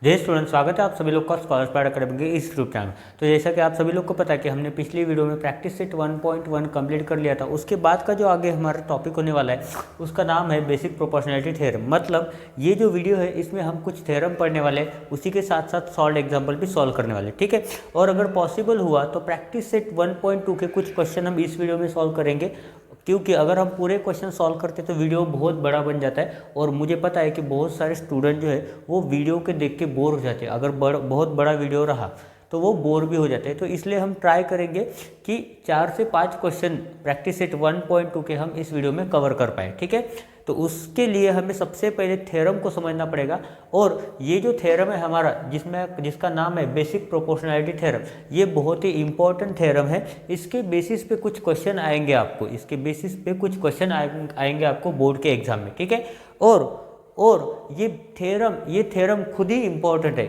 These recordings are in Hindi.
जय स्टूडेंट, स्वागत है आप सभी लोग का स्कॉलर्स पैड अकेडमी के इस यूट्यूब चैनल। तो जैसा कि आप सभी लोग को पता है कि हमने पिछली वीडियो में प्रैक्टिस सेट 1.1 कंप्लीट कर लिया था। उसके बाद का जो आगे हमारा टॉपिक होने वाला है उसका नाम है बेसिक प्रोपोर्शनैलिटी थ्योरम। मतलब ये जो वीडियो है इसमें हम कुछ थ्योरम पढ़ने वाले हैं, उसी के साथ साथ सॉल्व एग्जाम्पल भी सॉल्व करने वाले, ठीक है। और अगर पॉसिबल हुआ तो प्रैक्टिस सेट 1.2 के कुछ क्वेश्चन हम इस वीडियो में सॉल्व करेंगे, क्योंकि अगर हम पूरे क्वेश्चन सॉल्व करते तो वीडियो बहुत बड़ा बन जाता है। और मुझे पता है कि बहुत सारे स्टूडेंट जो है वो वीडियो के देख के बोर हो जाते हैं। अगर बहुत बड़ा वीडियो रहा तो वो बोर भी हो जाते हैं। तो इसलिए हम ट्राई करेंगे कि 4 से 5 क्वेश्चन प्रैक्टिस सेट 1.2 के हम इस वीडियो में कवर कर पाए, ठीक है। तो उसके लिए हमें सबसे पहले थ्योरम को समझना पड़ेगा। और ये जो थ्योरम है हमारा जिसका नाम है बेसिक प्रोपोर्शनैलिटी थ्योरम, ये बहुत ही इंपॉर्टेंट थ्योरम है। इसके बेसिस पे कुछ क्वेश्चन आएंगे आपको, आएंगे आपको बोर्ड के एग्जाम में, ठीक है। और ये थ्योरम खुद ही इम्पोर्टेंट है।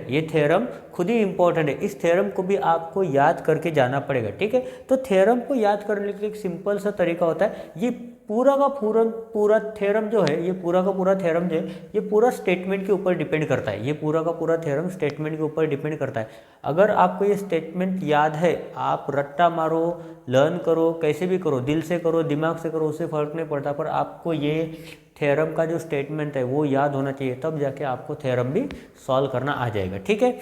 इस थ्योरम को भी आपको याद करके जाना पड़ेगा, ठीक है। तो थ्योरम को याद करने के लिए एक सिंपल सा तरीका होता है। ये पूरा का पूरा थ्योरम जो है, ये पूरा का पूरा थ्योरम जो है, ये पूरा स्टेटमेंट के ऊपर डिपेंड करता है। ये पूरा का पूरा थ्योरम स्टेटमेंट के ऊपर डिपेंड करता है। अगर आपको ये स्टेटमेंट याद है, आप रट्टा मारो, लर्न करो, कैसे भी करो, दिल से करो, दिमाग से करो, उससे फ़र्क नहीं पड़ता, पर आपको ये थ्योरम का जो स्टेटमेंट है वो याद होना चाहिए, तब जाके आपको थ्योरम भी सॉल्व करना आ जाएगा, ठीक है।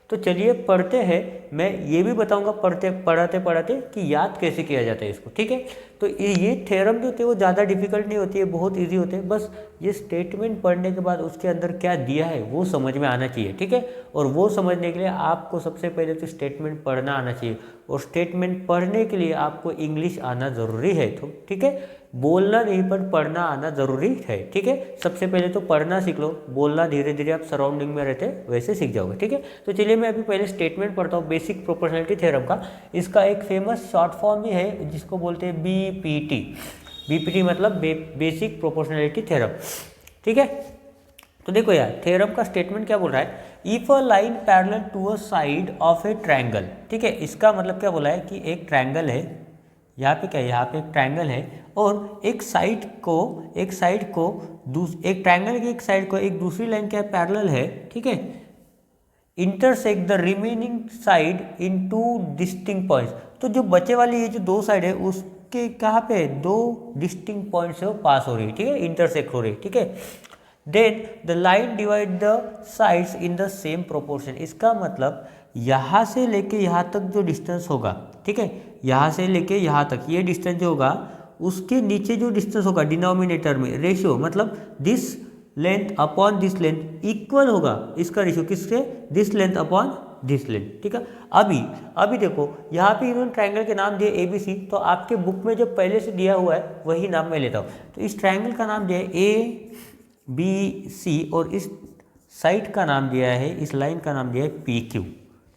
तो चलिए पढ़ते हैं। मैं ये भी बताऊंगा पढ़ाते कि याद कैसे किया जाता है इसको, ठीक है। तो ये थ्योरम जो थे वो ज़्यादा डिफिकल्ट नहीं होती है, बहुत इजी होते हैं। बस ये स्टेटमेंट पढ़ने के बाद उसके अंदर क्या दिया है वो समझ में आना चाहिए, ठीक है। और वो समझने के लिए आपको सबसे पहले तो स्टेटमेंट पढ़ना आना चाहिए। और स्टेटमेंट पढ़ने के लिए आपको इंग्लिश आना ज़रूरी है, तो ठीक है। बोलना नहीं पर पढ़ना आना ज़रूरी है, ठीक है। सबसे पहले तो पढ़ना सीख लो, बोलना धीरे धीरे आप सराउंडिंग में रहते वैसे सीख जाओगे, ठीक है। तो चलिए मैं अभी पहले स्टेटमेंट पढ़ता हूँ बेसिक प्रोपोर्शनैलिटी थ्योरम का। इसका एक फेमस शॉर्ट फॉर्म भी है जिसको बोलते हैं बीपीटी मतलब बेसिक प्रोपोर्शनैलिटी थ्योरम, ठीक है। तो देखो यार, थ्योरम का स्टेटमेंट क्या बोल रहा है, if a line parallel to a side of a triangle, ठीक है। इसका मतलब क्या बोला है कि एक ट्रायंगल है, यहाँ पे क्या है, यहाँ पे एक ट्रायंगल है और एक ट्रायंगल की एक साइड को एक दूसरी लाइन क्या है, पैरेलल है, ठीक है। Intersect the remaining side in two distinct points. तो जो बचे वाली ये जो दो साइड है उसके कहाँ पे दो डिस्टिंक्ट पॉइंट से वो पास हो रही है, ठीक है, इंटरसेक्ट हो रही है, ठीक है। Then the line divide the sides in the same proportion. इसका मतलब यहाँ से लेके यहाँ तक जो डिस्टेंस होगा, ठीक है, यहाँ से लेके यहाँ तक ये डिस्टेंस जो होगा, उसके नीचे जो डिस्टेंस होगा डिनोमिनेटर में रेशियो, मतलब this length upon this length equal होगा। इसका रेशियो किससे, this length upon this length, ठीक है। अभी देखो यहाँ पे इन्होंने ट्रायंगल के नाम दिए ABC। तो आपके बुक में जो पहले से दिया हुआ है वही नाम मैं लेता हूँ। तो इस ट्रायंगल का नाम दिया है ABC और इस साइड का नाम दिया है, इस लाइन का नाम दिया है PQ।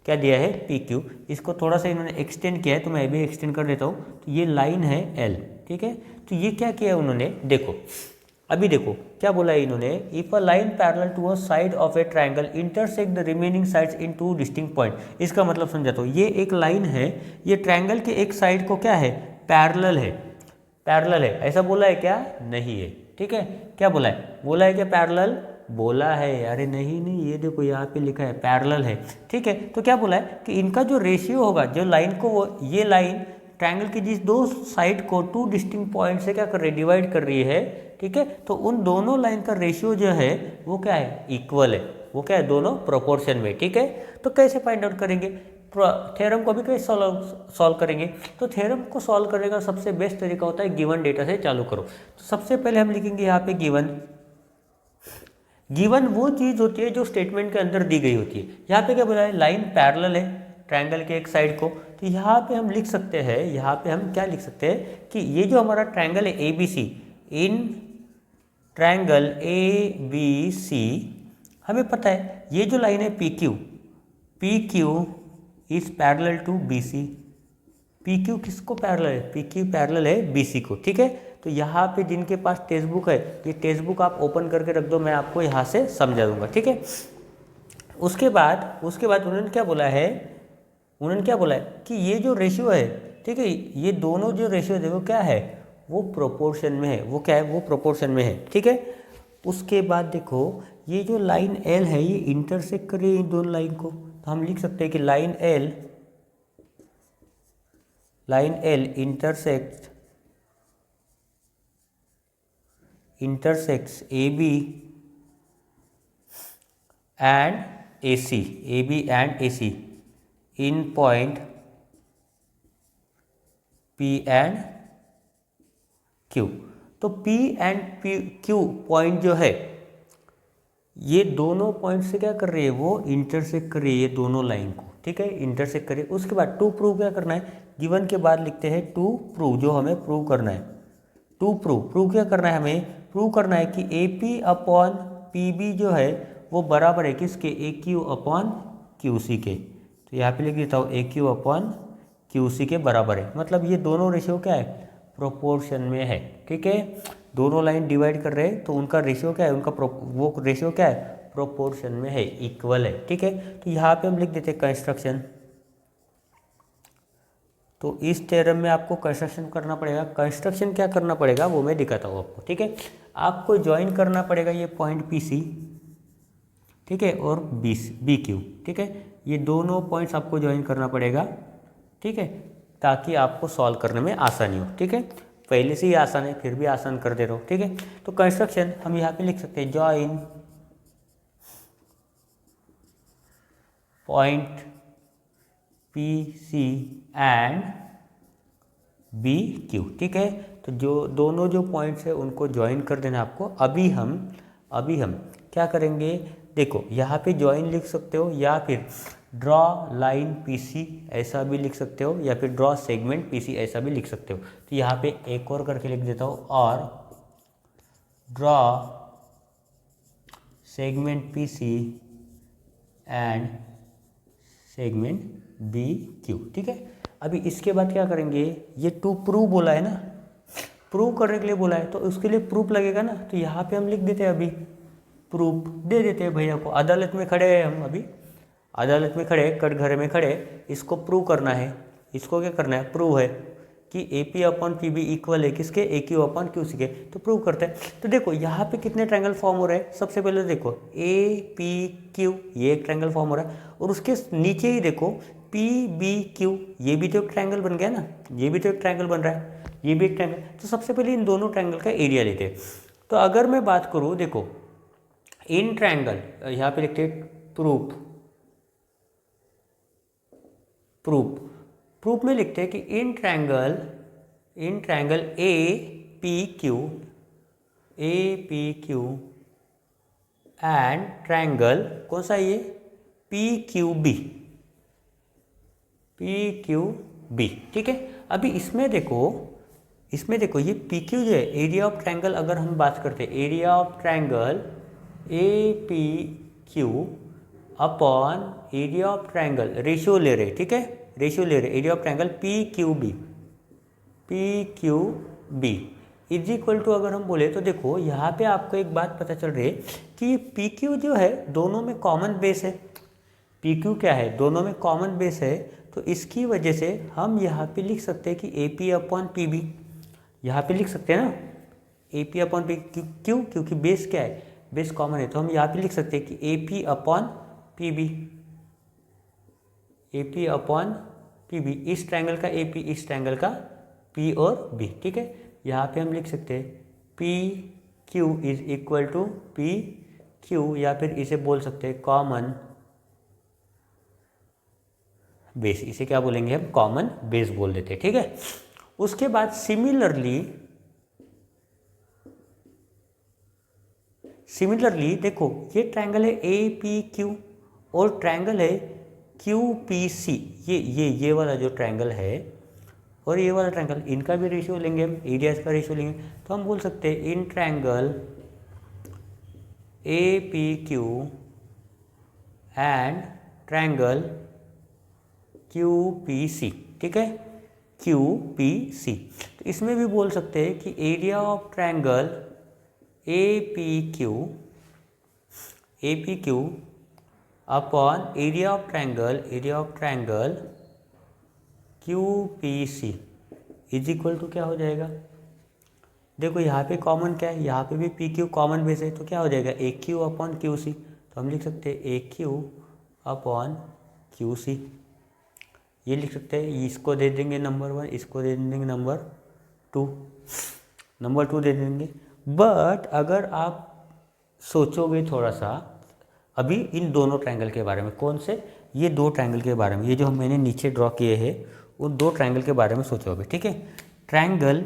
क्या दिया है, PQ। इसको थोड़ा सा इन्होंने एक्सटेंड किया है तो मैं भी एक्सटेंड कर देता हूँ। तो ये लाइन है L, ठीक है। तो ये क्या किया है उन्होंने, देखो अभी देखो क्या बोला है इन्होंने, if a line parallel to a side of a triangle intersect the remaining sides in two distinct point. इसका मतलब समझाता हूँ, ये एक लाइन है, ये ट्रायंगल के एक साइड को क्या है, पैरेलल है। ऐसा बोला है क्या, नहीं है, ठीक है। क्या बोला है क्या पैरेलल बोला है, अरे नहीं, ये देखो यहाँ पे लिखा है पैरेलल है, ठीक है। तो क्या बोला है कि इनका जो रेशियो होगा, जो लाइन को वो ये लाइन ट्रायंगल की जिस दो साइड को टू डिस्टिंक्ट पॉइंट से क्या कर रही है, डिवाइड कर रही है, ठीक है। तो उन दोनों लाइन का रेशियो जो है वो क्या है, इक्वल है। वो क्या है, दोनों प्रोपोर्शन में, ठीक है। तो कैसे फाइंड आउट करेंगे, थ्योरम को भी कैसे सॉल्व करेंगे। तो थ्योरम को सॉल्व करने का सबसे बेस्ट तरीका होता है गिवन डेटा से चालू करो। तो सबसे पहले हम लिखेंगे यहाँ पे गिवन वो चीज़ होती है जो स्टेटमेंट के अंदर दी गई होती है। यहाँ पे क्या बोला है, लाइन पैरेलल है ट्रायंगल के एक साइड को। तो यहाँ पे हम लिख सकते हैं, यहाँ पे हम क्या लिख सकते हैं कि ये जो हमारा ट्रायंगल है ABC, इन ट्रायंगल ABC हमें पता है ये जो लाइन है PQ is parallel to BC। PQ किसको पैरेलल है, PQ पैरेलल है BC को, ठीक है। तो यहाँ पे जिनके पास टेक्स्ट बुक है, ये टेक्स्ट बुक आप ओपन करके रख दो, मैं आपको यहाँ से समझा दूंगा, ठीक है। उसके बाद उन्होंने क्या बोला है कि ये जो रेशियो है, ठीक है, ये दोनों जो रेशियो है वो क्या है, वो प्रोपोर्शन में है। वो क्या है, वो प्रोपोर्शन में है, ठीक है। उसके बाद देखो ये जो लाइन एल है ये इंटरसेक्ट कर रही है इन दोनों लाइन को, तो हम लिख सकते हैं कि line L intersects A B and A C in point P and Q। तो P एंड Q पॉइंट जो है ये दोनों पॉइंट से क्या कर रही है, वो इंटरसेक्ट कर रही है ये दोनों लाइन को, ठीक है, इंटरसेक्ट कर रही है। उसके बाद टू प्रूव क्या करना है, गिवन के बाद लिखते हैं टू प्रूव, जो हमें प्रूव करना है। टू प्रूव क्या करना है, हमें प्रूव करना है कि AP अपॉन PB जो है वो बराबर है किसके, AQ अपॉन QC के। तो यहाँ पे लिख देता हूँ AQ अपॉन QC के बराबर है, मतलब ये दोनों रेशियो क्या है, प्रोपोर्शन में है, ठीक है। दोनों लाइन डिवाइड कर रहे हैं तो उनका रेशियो क्या है, वो रेशियो क्या है, प्रोपोर्शन में है, इक्वल है, ठीक है। तो यहाँ पे हम लिख देते हैं कंस्ट्रक्शन। तो इस थ्योरम में आपको कंस्ट्रक्शन करना पड़ेगा। कंस्ट्रक्शन क्या करना पड़ेगा वो मैं दिखाता हूँ आपको, ठीक है। आपको ज्वाइन करना पड़ेगा ये पॉइंट PC, ठीक है, और BQ, ठीक है। ये दोनों पॉइंट्स आपको ज्वाइन करना पड़ेगा, ठीक है, ताकि आपको सॉल्व करने में आसानी हो, ठीक है। पहले से ही आसान है फिर भी आसान कर दे रहा हूँ, ठीक है। तो कंस्ट्रक्शन हम यहाँ पे लिख सकते हैं, join point PC and BQ, ठीक है। तो जो दोनों जो पॉइंट्स है उनको ज्वाइन कर देना आपको। अभी हम क्या करेंगे, देखो यहाँ पे ज्वाइन लिख सकते हो या फिर ड्रॉ लाइन PC ऐसा भी लिख सकते हो, या फिर ड्रॉ सेगमेंट PC ऐसा भी लिख सकते हो। तो यहाँ पे एक और करके लिख देता हूँ, और draw segment PC and segment BQ, ठीक है। अभी इसके बाद क्या करेंगे, ये टू प्रूव बोला है ना, प्रूव करने के लिए बोला है तो उसके लिए प्रूफ लगेगा ना। तो यहाँ पे हम लिख देते हैं, अभी प्रूफ दे देते हैं भैया को। अदालत में खड़े हैं हम, अभी अदालत में खड़े, कटघरे में खड़े, इसको प्रूव करना है। इसको क्या करना है, प्रूव है कि AP अपॉन PB इक्वल है किसके, AQ अपॉन QC के। तो प्रूव करते हैं। तो देखो यहाँ पे कितने ट्रायंगल फॉर्म हो रहे हैं। सबसे पहले देखो APQ, ये एक ट्रायंगल फॉर्म हो रहा है, और उसके नीचे ही देखो PBQ, ये भी तो एक ट्रायंगल बन गया ना, ये भी तो एक ट्रायंगल बन रहा है, ये भी एक ट्रायंगल। तो सबसे पहले इन दोनों ट्रायंगल का एरिया लेते हैं। तो अगर मैं बात करूँ, देखो इन ट्रायंगल, यहाँ पे लिखते हैं प्रूफ में लिखते हैं कि in triangle APQ and triangle कौन सा, ये PQB, ठीक है। अभी इसमें देखो ये PQ जो है, एरिया ऑफ ट्रायंगल, अगर हम बात करते हैं area of triangle APQ upon area of triangle, ratio ले रहे, ठीक है, रेशियो ले रहे, area of triangle PQB is equal to, अगर हम बोले तो देखो यहाँ पे आपको एक बात पता चल रही है कि PQ जो है दोनों में कॉमन बेस है। PQ क्या है, दोनों में कॉमन बेस है, तो इसकी वजह से हम यहाँ पे लिख सकते हैं कि AP अपॉन PB, यहाँ पे लिख सकते हैं ना, AP अपॉन PQ, क्यों, क्योंकि बेस क्या है, बेस कॉमन है। तो हम यहाँ पे लिख सकते हैं कि AP अपॉन PB, इस ट्रायंगल का AP, इस ट्रायंगल का P और B, ठीक है। यहाँ पे हम लिख सकते हैं PQ is equal to PQ, या फिर इसे बोल सकते हैं कॉमन बेस, इसे क्या बोलेंगे हम, कॉमन बेस बोल देते हैं, ठीक है। उसके बाद सिमिलरली देखो ये ट्रायंगल है APQ और ट्रायंगल है QPC, ये वाला जो ट्रायंगल है और ये वाला ट्रायंगल, इनका भी रेशियो लेंगे हम, एरियाज का रेशियो लेंगे। तो हम बोल सकते हैं in triangle APQ and triangle QPC, ठीक है, QPC। तो इसमें भी बोल सकते हैं कि area of triangle APQ upon area of triangle QPC is equal to क्या हो जाएगा, देखो यहाँ पे कॉमन क्या है, यहाँ पे भी पी क्यू कॉमन बेस है, तो क्या हो जाएगा ए क्यू अपॉन क्यू सी। तो हम लिख सकते हैं ए क्यू अपॉन क्यू सी, ये लिख सकते हैं। इसको दे देंगे नंबर 1, इसको दे देंगे नंबर 2, नंबर 2 दे देंगे। बट अगर आप सोचोगे थोड़ा सा अभी इन दोनों ट्रायंगल के बारे में, कौन से, ये दो ट्रायंगल के बारे में, ये जो मैंने नीचे ड्रॉ किए हैं उन दो ट्रायंगल के बारे में सोचोगे, ठीक है। ट्रायंगल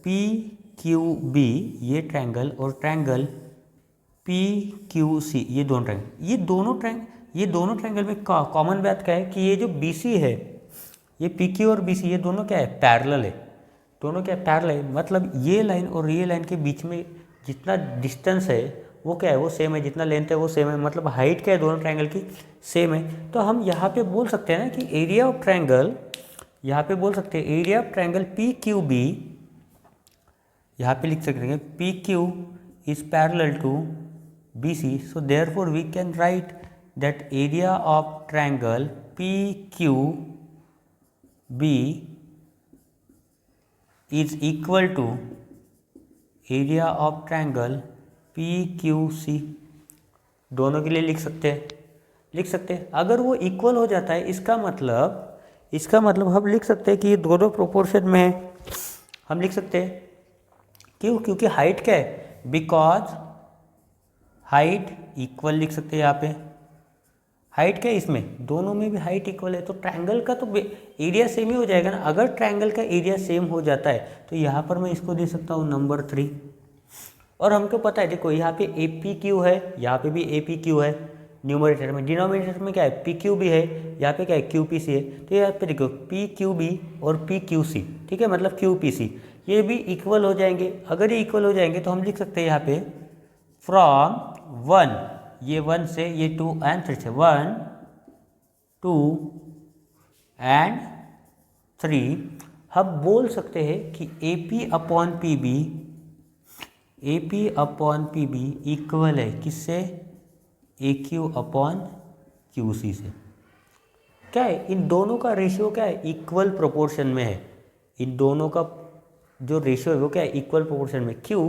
पी क्यू बी ये ट्रायंगल और ट्रायंगल पी क्यू सी ये दोनों ट्रायंगल, ये दोनों ट्रायंगल में कॉमन बात क्या है कि ये जो बी सी है, ये पी क्यू और बी सी ये दोनों क्या है, पैरेलल है। दोनों क्या पैरेलल है, मतलब ये लाइन और ये लाइन के बीच में जितना डिस्टेंस है वो क्या है, वो सेम है, जितना लेंथ है वो सेम है, मतलब हाइट क्या है दोनों ट्रायंगल की सेम है। तो हम यहाँ पे बोल सकते हैं ना कि एरिया ऑफ ट्रायंगल, यहाँ पे बोल सकते हैं area of triangle P Q B, यहाँ पे लिख सकते हैं P Q is parallel to B C. So therefore we can write that area of triangle P Q B is equal to area of triangle P Q C. दोनों के लिए लिख सकते हैं। अगर वो इक्वल हो जाता है इसका मतलब हम लिख सकते हैं कि ये दोनों प्रोपोर्शन में है। हम लिख सकते हैं क्यों, क्योंकि हाइट क्या है, बिकॉज हाइट इक्वल लिख सकते हैं। यहाँ पे हाइट क्या है, इसमें दोनों में भी हाइट इक्वल है, तो ट्रायंगल का तो एरिया सेम ही हो जाएगा ना। अगर ट्रायंगल का एरिया सेम हो जाता है तो यहाँ पर मैं इसको दे सकता हूँ नंबर 3। और हमको पता है, देखो यहाँ पे ए पी क्यू है, यहाँ पे भी ए पी क्यू है न्यूमरेटर में, डिनोमिनेटर में क्या है पी क्यू बी है, यहाँ पे क्या है क्यू पी सी है। तो यहाँ पे देखो पी क्यू बी और पी क्यू सी, ठीक है, मतलब क्यू पी सी ये भी इक्वल हो जाएंगे। अगर ये इक्वल हो जाएंगे तो हम लिख सकते हैं यहाँ पे फ्रॉम 1, ये 1 से ये 2 एंड 3 से 1 2 एंड 3 हम बोल सकते हैं कि A P upon P B, A P upon P B equal है किससे, A Q upon Q C से। क्या है, इन दोनों का रेशियो क्या है, इक्वल प्रोपोर्शन में है। इन दोनों का जो रेशियो है वो क्या है, इक्वल प्रोपोर्शन में। क्यों,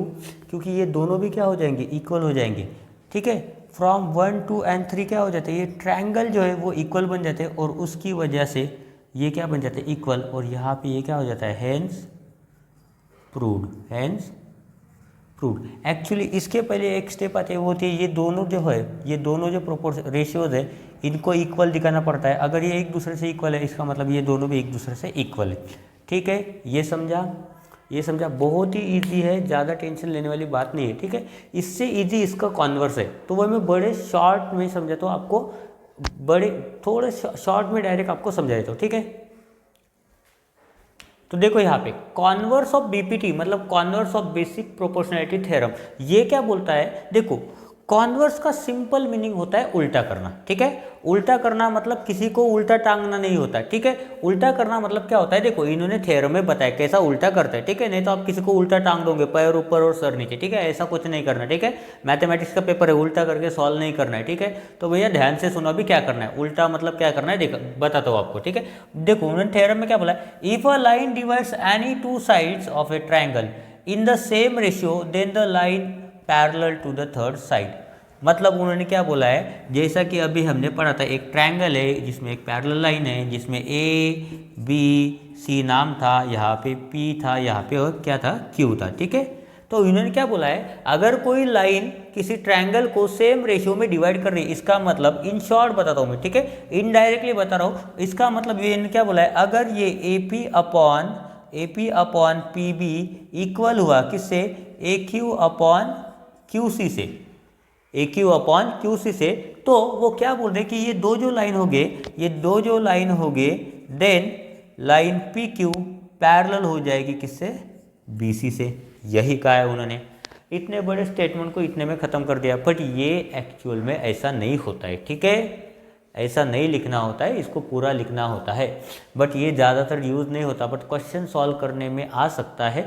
क्योंकि ये दोनों भी क्या हो जाएंगे, इक्वल हो जाएंगे, ठीक है। फ्रॉम 1 2 एंड 3 क्या हो जाते हैं, ये ट्रायंगल जो है वो इक्वल बन जाते हैं और उसकी वजह से ये क्या बन जाते हैं, इक्वल। और यहाँ पे ये क्या हो जाता है, hence proved, hence proved. Actually इसके पहले एक स्टेप आते हैं, वो होती है ये दोनों जो है, ये दोनों जो प्रोपोर्शन रेशियोज है इनको इक्वल दिखाना पड़ता है। अगर ये एक दूसरे से इक्वल है इसका मतलब ये दोनों भी एक दूसरे से इक्वल है, ठीक है। ये समझा, बहुत ही इजी है, ज़्यादा टेंशन लेने वाली बात नहीं है, ठीक है। इससे इजी इसका कॉन्वर्स है, तो वो मैं बड़े शॉर्ट में समझाता हूँ आपको, बड़े थोड़े शॉर्ट में डायरेक्ट आपको समझा देता हूँ, ठीक है। तो देखो यहाँ पे कॉन्वर्स ऑफ बीपीटी मतलब converse of basic proportionality theorem, ये क्या बोलता है, देखो कॉन्वर्स का सिंपल मीनिंग होता है उल्टा करना, ठीक है। उल्टा करना मतलब किसी को उल्टा टांगना नहीं होता, ठीक है। उल्टा करना मतलब क्या होता है, देखो इन्होंने थ्योरम में बताया कैसा उल्टा करते हैं, ठीक है। नहीं तो आप किसी को उल्टा टांग दोगे, पैर ऊपर और सर नीचे, ठीक है, ऐसा कुछ नहीं करना, ठीक है। मैथमेटिक्स का पेपर है, उल्टा करके सॉल्व नहीं करना है, ठीक है। तो भैया ध्यान से सुनो अभी क्या करना है, उल्टा मतलब क्या करना है, देखो बताता हूँ आपको, ठीक है। देखो उन्होंने थ्योरम में क्या बोला, if a line divides any two sides of a triangle in the same ratio then the line parallel to the third side. मतलब उन्होंने क्या बोला है, जैसा कि अभी हमने पढ़ा था, एक ट्रायंगल है जिसमें एक पैरेलल लाइन है जिसमें ए बी सी नाम था, यहाँ पे पी था, यहाँ पे और क्या था, क्यू था, ठीक है। तो इन्होंने क्या बोला है, अगर कोई लाइन किसी ट्रायंगल को सेम रेशियो में डिवाइड कर रही है, इसका मतलब इन शॉर्ट बताता हूँ मैं, ठीक है, इनडायरेक्टली बता रहा हूँ। इसका मतलब ये इन्होंने क्या बोला है, अगर ये A P upon P B equal हुआ किससे, A Q upon Q C से, A Q upon Q C से, तो वो क्या बोल रहे हैं कि ये दो जो लाइन हो गए then line P Q parallel हो जाएगी किससे, बी सी से। यही कहा है उन्होंने। इतने बड़े स्टेटमेंट को इतने में ख़त्म कर दिया, बट ये एक्चुअल में ऐसा नहीं होता है, ठीक है। ऐसा नहीं लिखना होता है, इसको पूरा लिखना होता है, बट ये ज़्यादातर यूज़ नहीं होता, बट क्वेश्चन सॉल्व करने में आ सकता है।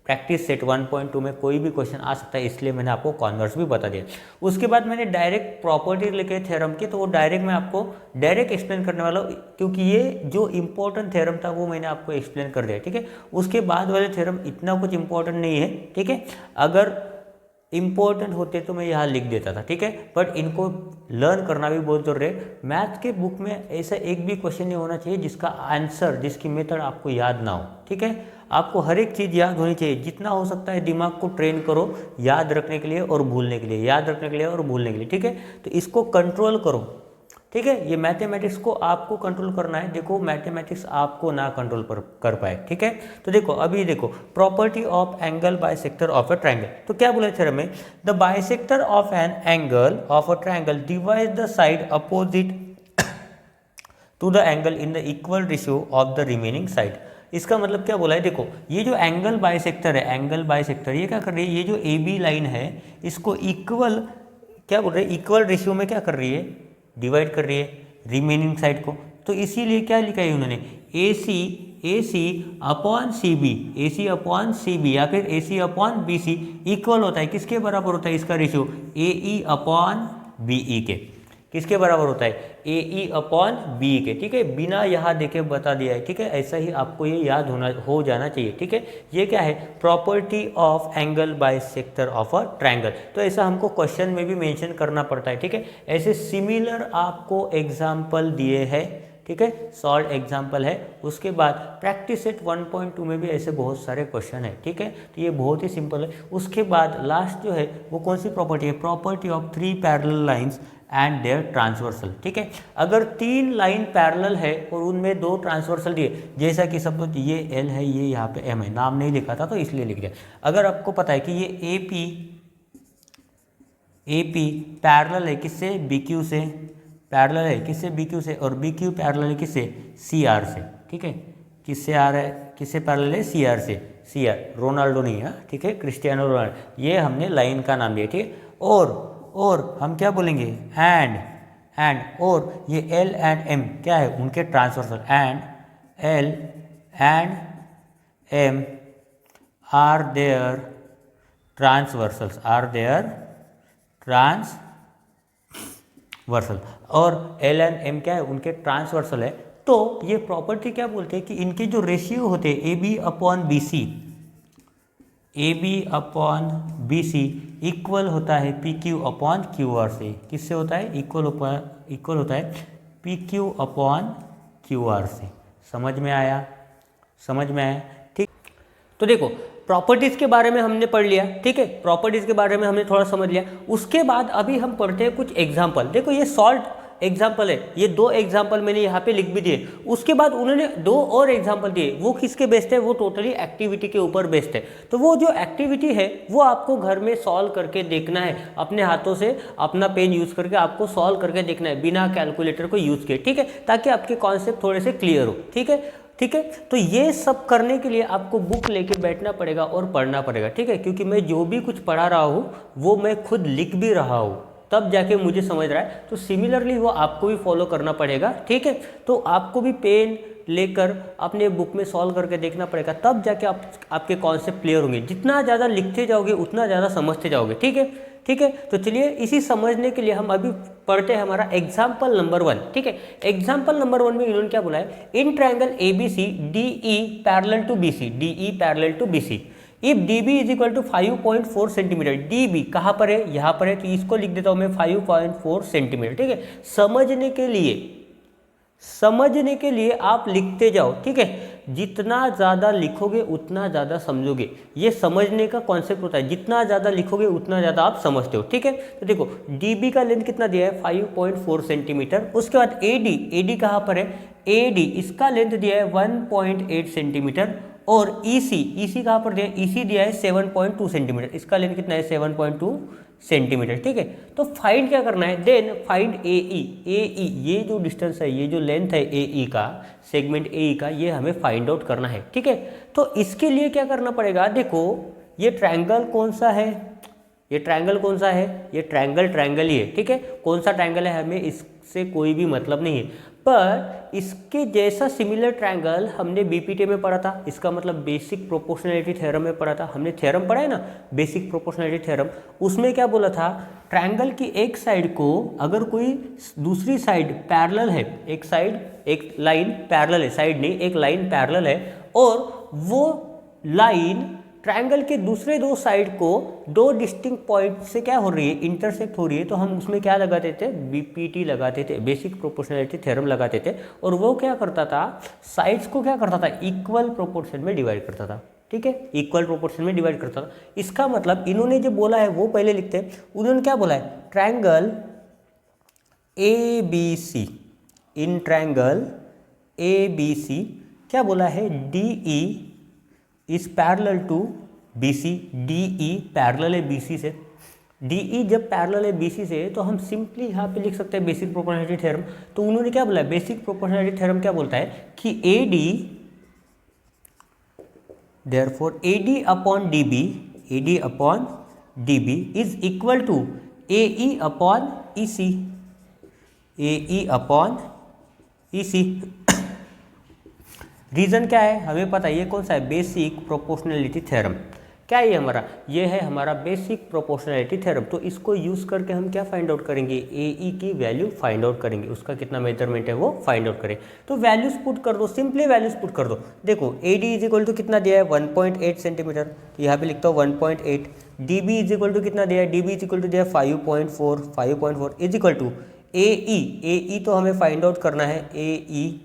प्रैक्टिस सेट 1.2 में कोई भी क्वेश्चन आ सकता है, इसलिए मैंने आपको कॉन्वर्स भी बता दिया। उसके बाद मैंने डायरेक्ट प्रॉपर्टी लेके थ्योरम की, तो वो डायरेक्ट मैं आपको डायरेक्ट एक्सप्लेन करने वाला हूँ, क्योंकि ये जो इंपॉर्टेंट थ्योरम था वो मैंने आपको एक्सप्लेन कर दिया, ठीक है। उसके बाद वाले थ्योरम इतना कुछ इंपॉर्टेंट नहीं है, ठीक है। अगर इंपॉर्टेंट होते तो मैं यहाँ लिख देता था, ठीक है, बट इनको लर्न करना भी बहुत जरूरी है। मैथ के बुक में ऐसा एक भी क्वेश्चन नहीं होना चाहिए जिसका आंसर, जिसकी मेथड आपको याद ना हो, ठीक है। आपको हर एक चीज़ याद होनी चाहिए, जितना हो सकता है दिमाग को ट्रेन करो याद रखने के लिए और भूलने के लिए, याद रखने के लिए और भूलने के लिए, ठीक है। तो इसको कंट्रोल करो, ठीक है। ये मैथमेटिक्स को आपको कंट्रोल करना है। देखो मैथमेटिक्स आपको ना कंट्रोल कर पाए, ठीक है। तो देखो अभी देखो property of angle bisector of a triangle, तो क्या बोला थ्योरम में, the bisector of an angle of a triangle divide the side opposite to the angle in the equal ratio of the remaining side. इसका मतलब क्या बोला है, देखो ये जो एंगल बाइसेक्टर है, एंगल बाइसेक्टर ये क्या कर रही है, ये जो ए बी लाइन है इसको इक्वल, क्या बोल रहे हैं, इक्वल रेशियो में क्या कर रही है, डिवाइड कर रही है रिमेनिंग साइड को। तो इसीलिए क्या लिखा है उन्होंने, ए सी अपॉन सी बी, ए सी अपॉन सी बी या फिर ए सी अपॉन बी सी इक्वल होता है, किसके बराबर होता है इसका रेशियो, ए ई अपॉन बी ई के। किसके बराबर होता है, ए ई अपॉन बी के, ठीक है। बिना यहाँ देखे बता दिया है, ठीक है। ऐसा ही आपको ये याद हो जाना चाहिए, ठीक है। ये क्या है, property of angle bisector of a triangle. तो ऐसा हमको क्वेश्चन में भी मेंशन करना पड़ता है, ठीक है। ऐसे सिमिलर आपको एग्जाम्पल दिए हैं, ठीक है, सॉल्व एग्जाम्पल है। उसके बाद प्रैक्टिस सेट 1.2 में भी ऐसे बहुत सारे क्वेश्चन है, ठीक है। तो ये बहुत ही सिंपल है। उसके बाद लास्ट जो है वो कौन सी प्रॉपर्टी है, property of 3 parallel lines and their transversal, ठीक है। अगर 3 लाइन पैरेलल है और उनमें 2 ट्रांसवर्सल दिए, जैसा कि सब ये एल है, ये यहाँ पे एम है, नाम नहीं लिखा था तो इसलिए लिख दिया। अगर आपको पता है कि ये ए पी पैरेलल है किससे, बी क्यू से, पैरेलल है किससे, बी क्यू से, और बी क्यू पैरेलल है किससे, सी आर से, ठीक है। किससे आ रहा है, किससे पैरेलल है, सी आर से, सी आर रोनाल्डो नहीं है, ठीक है, क्रिस्टियानो रोनाल्डो, ये हमने लाइन का नाम दिया, ठीक है। और हम क्या बोलेंगे, एंड और ये एल एंड एम क्या है, उनके transversal, and L and M are their transversals, are their transversal, और एल एंड एम क्या है, उनके ट्रांसवर्सल है। तो ये प्रॉपर्टी क्या बोलते हैं कि इनके जो रेशियो होते हैं A B upon B C, A B upon B C equal होता है P Q upon Q R से। किससे होता है, इक्वल होता है P Q upon Q R से। समझ में आया, ठीक। तो देखो प्रॉपर्टीज के बारे में हमने पढ़ लिया, ठीक है, प्रॉपर्टीज के बारे में हमने थोड़ा समझ लिया। उसके बाद अभी हम पढ़ते हैं कुछ एग्जाम्पल। देखो ये सॉल्व एग्जाम्पल है, ये 2 एग्जाम्पल मैंने यहाँ पे लिख भी दिए। उसके बाद उन्होंने 2 और एग्जाम्पल दिए, वो किसके बेस्ड है, वो टोटली एक्टिविटी के ऊपर बेस्ड है। तो वो जो एक्टिविटी है वो आपको घर में सॉल्व करके देखना है, अपने हाथों से अपना पेन यूज़ करके आपको सॉल्व करके देखना है, बिना कैलकुलेटर को यूज़ किए, ठीक है, ताकि आपके कॉन्सेप्ट थोड़े से क्लियर हो, ठीक है। तो ये सब करने के लिए आपको बुक लेके बैठना पड़ेगा और पढ़ना पड़ेगा, ठीक है, क्योंकि मैं जो भी कुछ पढ़ा रहा हूँ वो मैं खुद लिख भी रहा हूँ, तब जाके मुझे समझ रहा है। तो सिमिलरली वो आपको भी फॉलो करना पड़ेगा, ठीक है। तो आपको भी पेन लेकर अपने बुक में सॉल्व करके देखना पड़ेगा, तब जाके आपके कॉन्सेप्ट क्लियर होंगे। जितना ज़्यादा लिखते जाओगे उतना ज़्यादा समझते जाओगे, ठीक है। तो चलिए इसी समझने के लिए हम अभी पढ़ते हैं हमारा एग्जाम्पल नंबर 1, ठीक है। एग्जाम्पल नंबर 1 में इन्होंने क्या बोला है, in triangle A B C D E parallel to B C, D E parallel to B C, if D B is equal to 5.4 centimetre, D B कहाँ पर है, यहाँ पर है, तो इसको लिख देता हूँ मैं 5.4 सेंटीमीटर, ठीक है। समझने के लिए आप लिखते जाओ, ठीक है। जितना ज़्यादा लिखोगे उतना ज़्यादा समझोगे, ये समझने का कॉन्सेप्ट होता है। जितना ज़्यादा लिखोगे उतना ज़्यादा आप समझते हो, ठीक है। तो देखो डी बी का लेंथ कितना दिया है, 5.4 सेंटीमीटर। उसके बाद ए डी कहाँ पर है, ए डी इसका लेंथ दिया है 1.8 सेंटीमीटर। और EC कहाँ पर दिया है, EC दिया है 7.2 सेंटीमीटर, इसका लेंथ कितना है 7.2 सेंटीमीटर, ठीक है। तो फाइंड क्या करना है, देन फाइंड AE, ये जो डिस्टेंस है, ये जो लेंथ है AE का, सेगमेंट AE का, ये हमें फाइंड आउट करना है, ठीक है। तो इसके लिए क्या करना पड़ेगा, देखो ये ट्रायंगल कौन सा है, ये ट्रायंगल ही है, ठीक है। कौन सा ट्रायंगल है हमें इससे कोई भी मतलब नहीं है, पर इसके जैसा सिमिलर ट्रायंगल हमने बीपीटी में पढ़ा था, इसका मतलब बेसिक प्रोपोर्शनैलिटी थ्योरम में पढ़ा था। हमने थ्योरम पढ़ा है ना, बेसिक प्रोपोर्शनैलिटी थ्योरम। उसमें क्या बोला था, ट्रायंगल की एक साइड को अगर कोई दूसरी साइड पैरेलल है, एक साइड एक लाइन पैरेलल है, साइड नहीं एक लाइन पैरेलल है, और वो लाइन ट्रायंगल के दूसरे दो साइड को दो डिस्टिंक्ट पॉइंट से क्या हो रही है, इंटरसेक्ट हो रही है, तो हम उसमें क्या लगाते थे, बीपीटी लगाते थे, बेसिक प्रोपोर्शनैलिटी थ्योरम लगाते थे। और वो क्या करता था, साइड्स को क्या करता था, इक्वल प्रोपोर्शन में डिवाइड करता था। ठीक है, इक्वल प्रोपोर्शन में डिवाइड करता था। इसका मतलब इन्होंने जो बोला है वो पहले लिखते हैं। उन्होंने क्या बोला है, triangle A B C, in triangle A B C क्या बोला है, D E is parallel to B C. D E parallel है बी सी से। डी ई जब पैरेलल है बी सी से तो हम सिंपली यहाँ पे लिख सकते हैं बेसिक प्रोपोर्शनैलिटी थ्योरम। तो उन्होंने क्या बोला है, बेसिक प्रोपोर्शनैलिटी थ्योरम क्या बोलता है कि A D, therefore A D upon D B, A D upon D B is equal to A E upon E C, A E upon E C. Reason क्या है हमें पता है, ये कौन सा है, बेसिक प्रोपोर्शनैलिटी थ्योरम। क्या है हमारा, ये है हमारा बेसिक प्रोपोर्शनैलिटी थ्योरम। तो इसको यूज़ करके हम क्या फाइंड आउट करेंगे, ए ई की वैल्यू फाइंड आउट करेंगे, उसका कितना मेजरमेंट है वो फाइंड आउट करें। तो वैल्यूज पुट कर दो, सिंपली वैल्यूज पुट कर दो। देखो A D is equal to कितना दिया है, 1.8 सेंटीमीटर, तो यहाँ पे लिखता हूँ 1.8। D B is equal to कितना दिया है, D B is equal to दिया है 5.4, 5.4 is equal to A E तो हमें फाइंड आउट करना है ए ई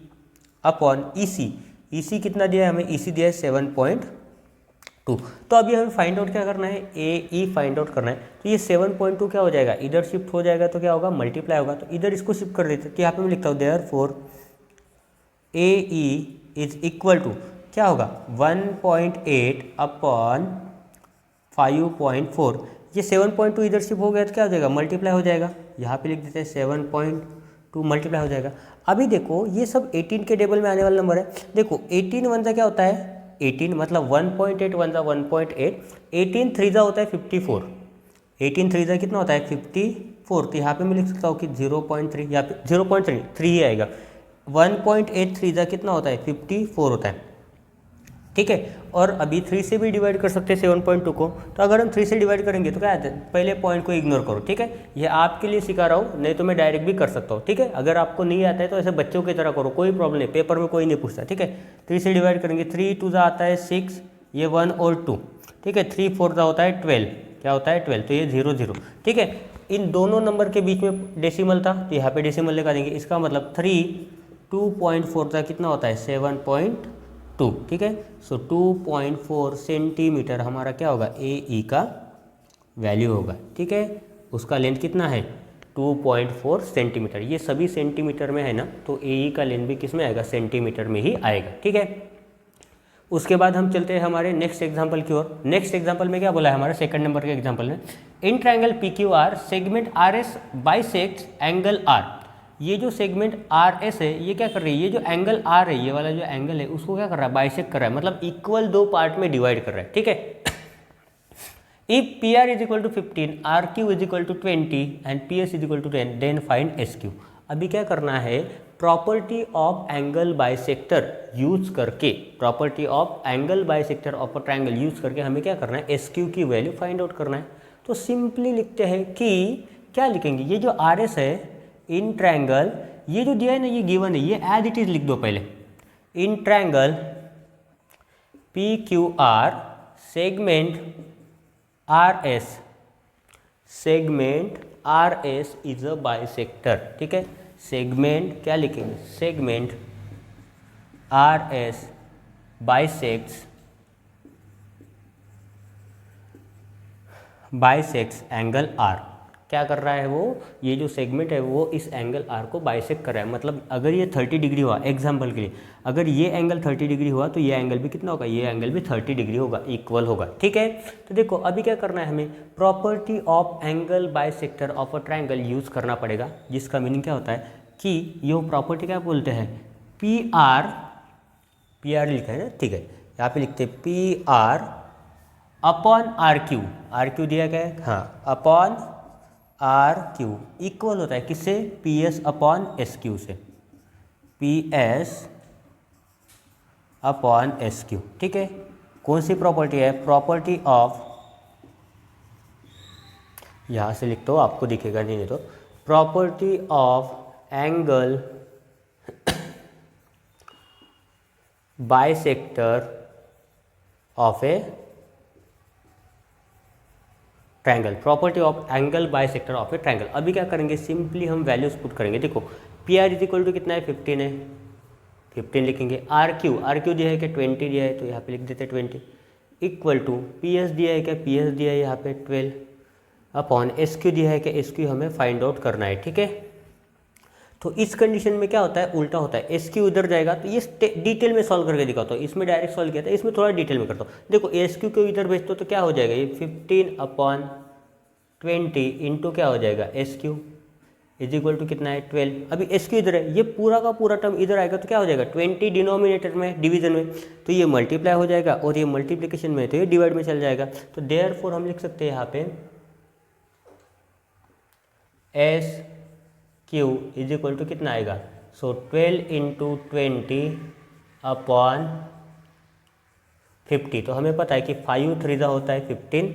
अपॉन ई सी। ई सी कितना दिया है हमें, ई सी दिया है 7.2। तो अभी हमें फाइंड आउट क्या करना है, ए ई फाइंड आउट करना है। तो ये 7.2 क्या हो जाएगा, इधर शिफ्ट हो जाएगा तो क्या होगा, मल्टीप्लाई होगा। तो इधर इसको शिफ्ट कर देते, तो यहाँ पे मैं लिखता हूँ therefore A E is equal to क्या होगा, 1.8 अपॉन 5.4। ये 7.2 इधर शिफ्ट हो गया तो क्या हो जाएगा, मल्टीप्लाई हो जाएगा। यहाँ पे लिख देते हैं 7.2 मल्टीप्लाई हो जाएगा। अभी देखो ये सब 18 के टेबल में आने वाला नंबर है। देखो 18 वन सा क्या होता है, 18 मतलब 1.8 वन सा 1.8, 18 थ्री सा होता है 54, 18 थ्री सा कितना होता है 54। तो यहाँ पे मैं लिख सकता हूँ कि 0.3, यहाँ पे 0.3 ही आएगा। 1.8 थ्री सा कितना होता है 54 होता है। ठीक है, और अभी 3 से भी डिवाइड कर सकते हैं 7.2 को। तो अगर हम 3 से डिवाइड करेंगे तो क्या आता है, पहले पॉइंट को इग्नोर करो। ठीक है, ये आपके लिए सिखा रहा हूँ, नहीं तो मैं डायरेक्ट भी कर सकता हूँ। ठीक है, अगर आपको नहीं आता है तो ऐसे बच्चों की तरह करो, कोई प्रॉब्लम नहीं, पेपर में कोई नहीं पूछता। ठीक है, 3 से डिवाइड करेंगे, 3 2 आता है 6, ये 1 और 2। ठीक है, 3 4 होता है 12, क्या होता है 12, तो ये 0 0। ठीक है, इन दोनों नंबर के बीच में डेसिमल था तो यहाँ पे डेसिमल लगा देंगे। इसका मतलब 3 2.4 था कितना होता है 7.2। ठीक है, सो 2.4 सेंटीमीटर हमारा क्या होगा, ए ई का वैल्यू होगा। ठीक है, उसका लेंथ कितना है 2.4 सेंटीमीटर। ये सभी सेंटीमीटर में है ना, तो ए ई का लेंथ भी किस में आएगा, सेंटीमीटर में ही आएगा। ठीक है, उसके बाद हम चलते हैं हमारे नेक्स्ट एग्जाम्पल की ओर। नेक्स्ट एग्जाम्पल में क्या बोला है हमारे सेकंड नंबर के एग्जाम्पल में, in triangle P Q R segment R S bisects angle R. ये जो सेगमेंट आर एस है ये क्या कर रही है, ये जो एंगल आर है, ये वाला जो एंगल है उसको क्या कर रहा है, बाइसेक्ट कर रहा है, मतलब इक्वल दो पार्ट में डिवाइड कर रहा है। ठीक है, if P R is equal to 15, R Q is equal to 20 and P S is equal to 10, then find S Q. अभी क्या करना है, property of angle bisector use करके, property of angle bisector of a triangle use करके हमें क्या करना है, एस क्यू की वैल्यू फाइंड आउट करना है। तो सिंपली लिखते हैं कि क्या लिखेंगे, ये जो आर एस है इन ट्रायंगल, ये जो दिया है ना ये गिवन है, ये एज इट इज लिख दो पहले। In triangle P Q R segment R S, segment R S is a bisector. ठीक है, सेगमेंट क्या लिखेंगे, segment R S bisects angle R. क्या कर रहा है वो, ये जो सेगमेंट है वो इस एंगल आर को बाइसेक्ट कर रहा है। मतलब अगर ये 30 डिग्री हुआ, एग्जाम्पल के लिए अगर ये एंगल 30 डिग्री हुआ तो ये एंगल भी कितना होगा, ये एंगल भी 30 डिग्री होगा, इक्वल होगा। ठीक है, तो देखो अभी क्या करना है हमें, property of angle bisector of a triangle use करना पड़ेगा, जिसका मीनिंग क्या होता है कि ये प्रॉपर्टी क्या बोलते हैं, पी आर लिखा है ना। ठीक है, यहाँ पे लिखते हैं P R upon R Q दिया गया है, हाँ, अपॉन आर क्यू इक्वल होता है किससे, P S upon S Q से। PS अपॉन SQ, ठीक है। कौन सी प्रॉपर्टी है? प्रॉपर्टी ऑफ, यहाँ से लिखता हूँ आपको दिखेगा नहीं तो, property of angle bisector of a triangle, property of angle bisector of a triangle. अभी क्या करेंगे, सिंपली हम वैल्यूज पुट करेंगे। देखो PR इज इक्वल टू कितना है, 15 है, 15 लिखेंगे। RQ दिया है क्या, 20 दिया है, तो यहाँ पे लिख देते हैं 20, इक्वल टू PS दिया है क्या, PS दिया है यहाँ पे 12, अपॉन SQ दिया है क्या, SQ हमें फाइंड आउट करना है, ठीक है। तो इस कंडीशन में क्या होता है, उल्टा होता है, SQ उधर जाएगा। तो ये डिटेल में सॉल्व करके दिखाता हूँ, इसमें डायरेक्ट सॉल्व किया था, इसमें थोड़ा डिटेल में करता हूँ। देखो SQ को इधर भेजते हो तो क्या हो जाएगा, ये 15 अपॉन 20 इंटू क्या हो जाएगा, SQ इज इक्वल टू कितना है, 12। अभी SQ इधर है, ये पूरा का पूरा टर्म इधर आएगा तो क्या हो जाएगा, 20 डिनोमिनेटर में, डिवीजन में, तो ये मल्टीप्लाई हो जाएगा, और ये मल्टीप्लिकेशन में तो ये डिवाइड में चल जाएगा। तो देयरफॉर हम लिख सकते हैं यहाँ पे SQ इज इक्वल टू कितना आएगा, सो 12 इंटू 20 अपॉन 50। तो हमें पता है कि 5 3 होता है 15,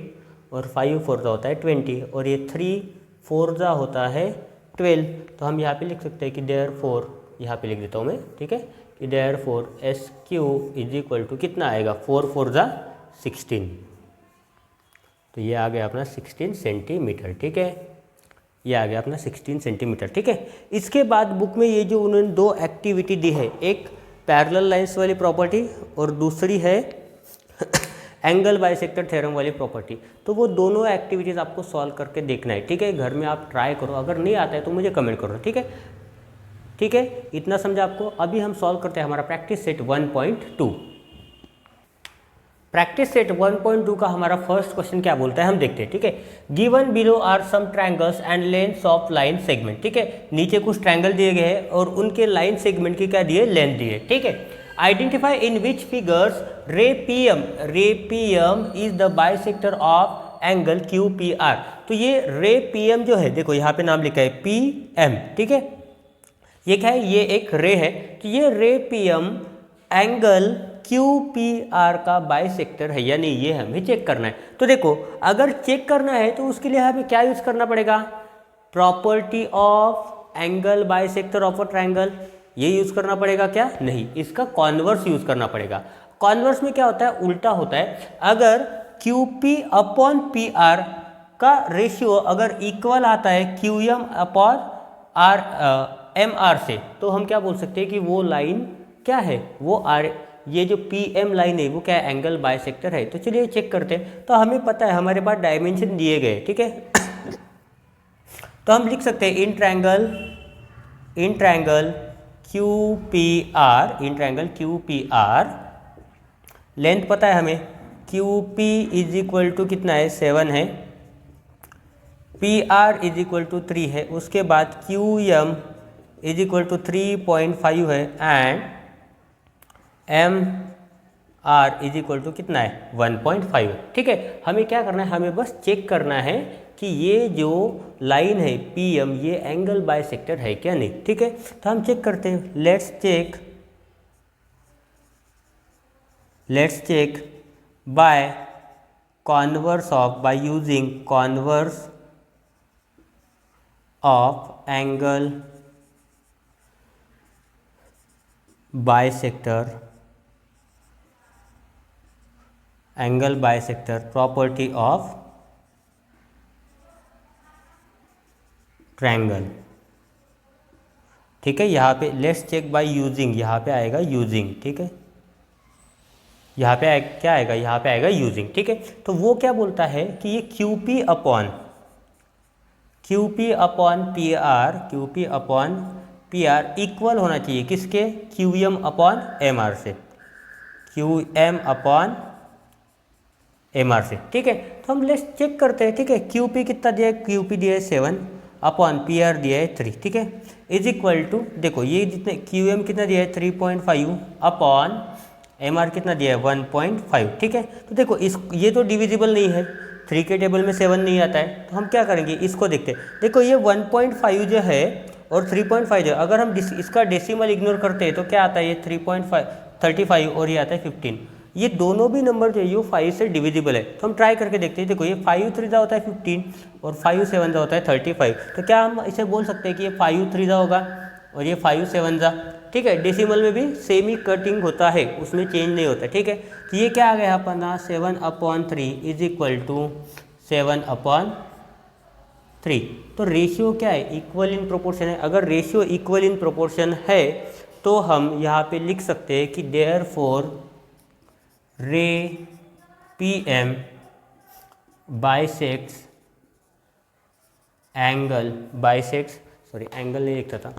और 5 4 होता है 20, और ये 3 4 होता है 12। तो हम यहाँ पे लिख सकते हैं कि देयरफॉर, यहाँ पे लिख देता हूँ मैं, ठीक है, कि therefore SQ is equal to कितना आएगा, 4 4 16। तो ये आ गया अपना 16 सेंटीमीटर, ठीक है, ये आ गया अपना 16 सेंटीमीटर, ठीक है। इसके बाद बुक में ये जो उन्होंने दो एक्टिविटी दी है, एक पैरेलल लाइंस वाली प्रॉपर्टी और दूसरी है एंगल बाइसेक्टर थ्योरम वाली प्रॉपर्टी, तो वो दोनों एक्टिविटीज़ आपको सॉल्व करके देखना है, ठीक है। घर में आप ट्राई करो, अगर नहीं आता है तो मुझे कमेंट करो, ठीक है, ठीक है। इतना समझा आपको। अभी हम सॉल्व करते हैं हमारा प्रैक्टिस सेट 1.2। प्रैक्टिस सेट 1.2 का हमारा फर्स्ट क्वेश्चन क्या बोलता है, हम देखते हैं, ठीक है। Given below are some triangles and lengths of line segment, ठीक है। नीचे कुछ ट्रायंगल दिए गए हैं और उनके लाइन सेगमेंट की क्या दिए, लेंथ दिए, ठीक है। आइडेंटिफाई इन विच फिगर्स रे PM is the bisector of angle QPR। तो ये रे PM जो है, देखो यहाँ पे नाम लिखा है PM, ठीक है, ये क्या है, ये एक रे है। तो ये रे PM एंगल QPR का बाइसेक्टर है या नहीं, ये हमें चेक करना है। तो देखो अगर चेक करना है तो उसके लिए हमें क्या यूज करना पड़ेगा, property of angle bisector of a triangle, ये यूज करना पड़ेगा क्या, नहीं, इसका कॉन्वर्स यूज करना पड़ेगा। कॉन्वर्स में क्या होता है, उल्टा होता है। अगर QP अपॉन PR का रेशियो अगर इक्वल आता है QM अपॉन MR से, तो हम क्या बोल सकते हैं कि वो लाइन क्या है, वो ये जो PM लाइन है वो क्या है, एंगल बाइसेक्टर है। तो चलिए चेक करते हैं। तो हमें पता है, हमारे पास डायमेंशन दिए गए, ठीक है। तो हम लिख सकते हैं इन ट्रायंगल QPR, लेंथ पता है हमें, QP इज इक्वल टू कितना है, 7 है, PR इज इक्वल टू 3 है, उसके बाद QM इज इक्वल टू 3.5 है, and MR is equal to कितना है, 1.5, ठीक है। हमें क्या करना है, हमें बस चेक करना है कि ये जो लाइन है PM, ये एंगल बाइसेक्टर है क्या नहीं, ठीक है। तो हम चेक करते हैं, let's check by using converse of angle bisector property of triangle, ठीक है। यहाँ पे लेट्स चेक बाय यूजिंग, यहाँ पे आएगा यूजिंग, ठीक है, यहाँ पे क्या आएगा, यहाँ पे आएगा यूजिंग, ठीक है। तो वो क्या बोलता है कि ये QP अपॉन PR इक्वल होना चाहिए किसके, QM अपॉन MR से, QM अपॉन MR से, ठीक है। तो हम लेट्स चेक करते हैं, ठीक है। QP कितना दिया है, QP दिया है 7 अपॉन PR दिया है 3, ठीक है, इज इक्वल टू, देखो ये जितने QM कितना दिया है 3.5 अपॉन MR कितना दिया है 1.5, ठीक है। तो देखो ये तो डिविजिबल नहीं है, 3 के टेबल में 7 नहीं आता है, तो हम क्या करेंगे, इसको देखते हैं। देखो ये 1.5 जो है और 3.50। अगर हम इसका डेसिमल इग्नोर करते हैं तो क्या आता है, ये 3.35 और ये आता है 15। ये दोनों भी नंबर जो है ये 5 से डिविजिबल है। तो हम ट्राई करके देखते हैं। देखो ये 5 3 होता है 15 और 5 7 होता है 35। तो क्या हम इसे बोल सकते हैं कि ये 5 3 होगा और ये 5 7 जा, ठीक है। डेसिमल में भी सेम ही कटिंग होता है, उसमें चेंज नहीं होता, ठीक है। तो ये क्या आ गया अपना 7/3 इज इक्वल टू 7/3। तो रेशियो क्या है, इक्वल इन प्रोपोर्शन है। अगर रेशियो इक्वल इन प्रोपोर्शन है तो हम यहाँ पे लिख सकते हैं कि देयरफॉर रे PM bisects angle, bisects sorry angle नहीं लिखता था,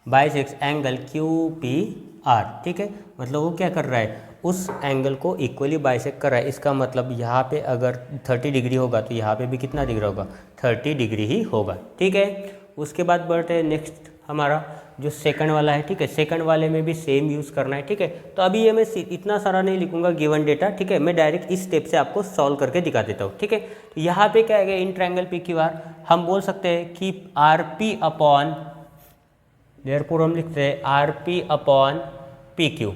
बाइसेक्ट्स एंगल QPR, ठीक है। मतलब वो क्या कर रहा है, उस एंगल को इक्वली बाइसेक्ट कर रहा है। इसका मतलब यहाँ पे अगर 30 डिग्री होगा तो यहाँ पे भी कितना डिग्री होगा, 30 डिग्री ही होगा, ठीक है। उसके बाद बढ़ते हैं नेक्स्ट हमारा जो सेकंड वाला है, ठीक है। सेकंड वाले में भी सेम यूज़ करना है, ठीक है। तो अभी ये मैं इतना सारा नहीं लिखूंगा गिवन डेटा, ठीक है। मैं डायरेक्ट इस स्टेप से आपको सॉल्व करके दिखा देता हूँ, ठीक है। तो यहाँ पे क्या है, इन ट्रायंगल PQR हम बोल सकते हैं कि RP अपॉन, देयरफॉर हम लिखते हैं RP upon PQ,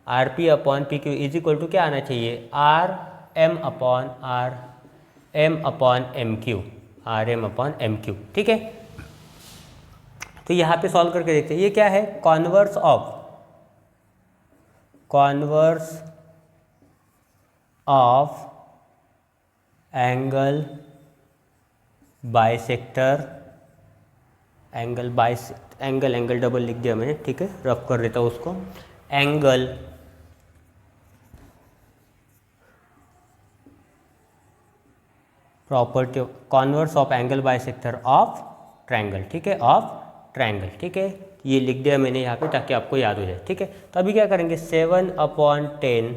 RP upon PQ is equal to क्या आना चाहिए, RM upon MQ, RM upon MQ, ठीक है। तो यहाँ पे सॉल्व करके देखते हैं। ये क्या है, converse of angle bisector, angle double लिख दिया मैंने, ठीक है। रफ कर देता हूँ उसको, angle property converse of angle bisector of triangle, ठीक है, ऑफ ट्रायंगल, ठीक है। ये लिख दिया मैंने यहाँ पे ताकि आपको याद हो जाए, ठीक है। तो अभी क्या करेंगे, 7/10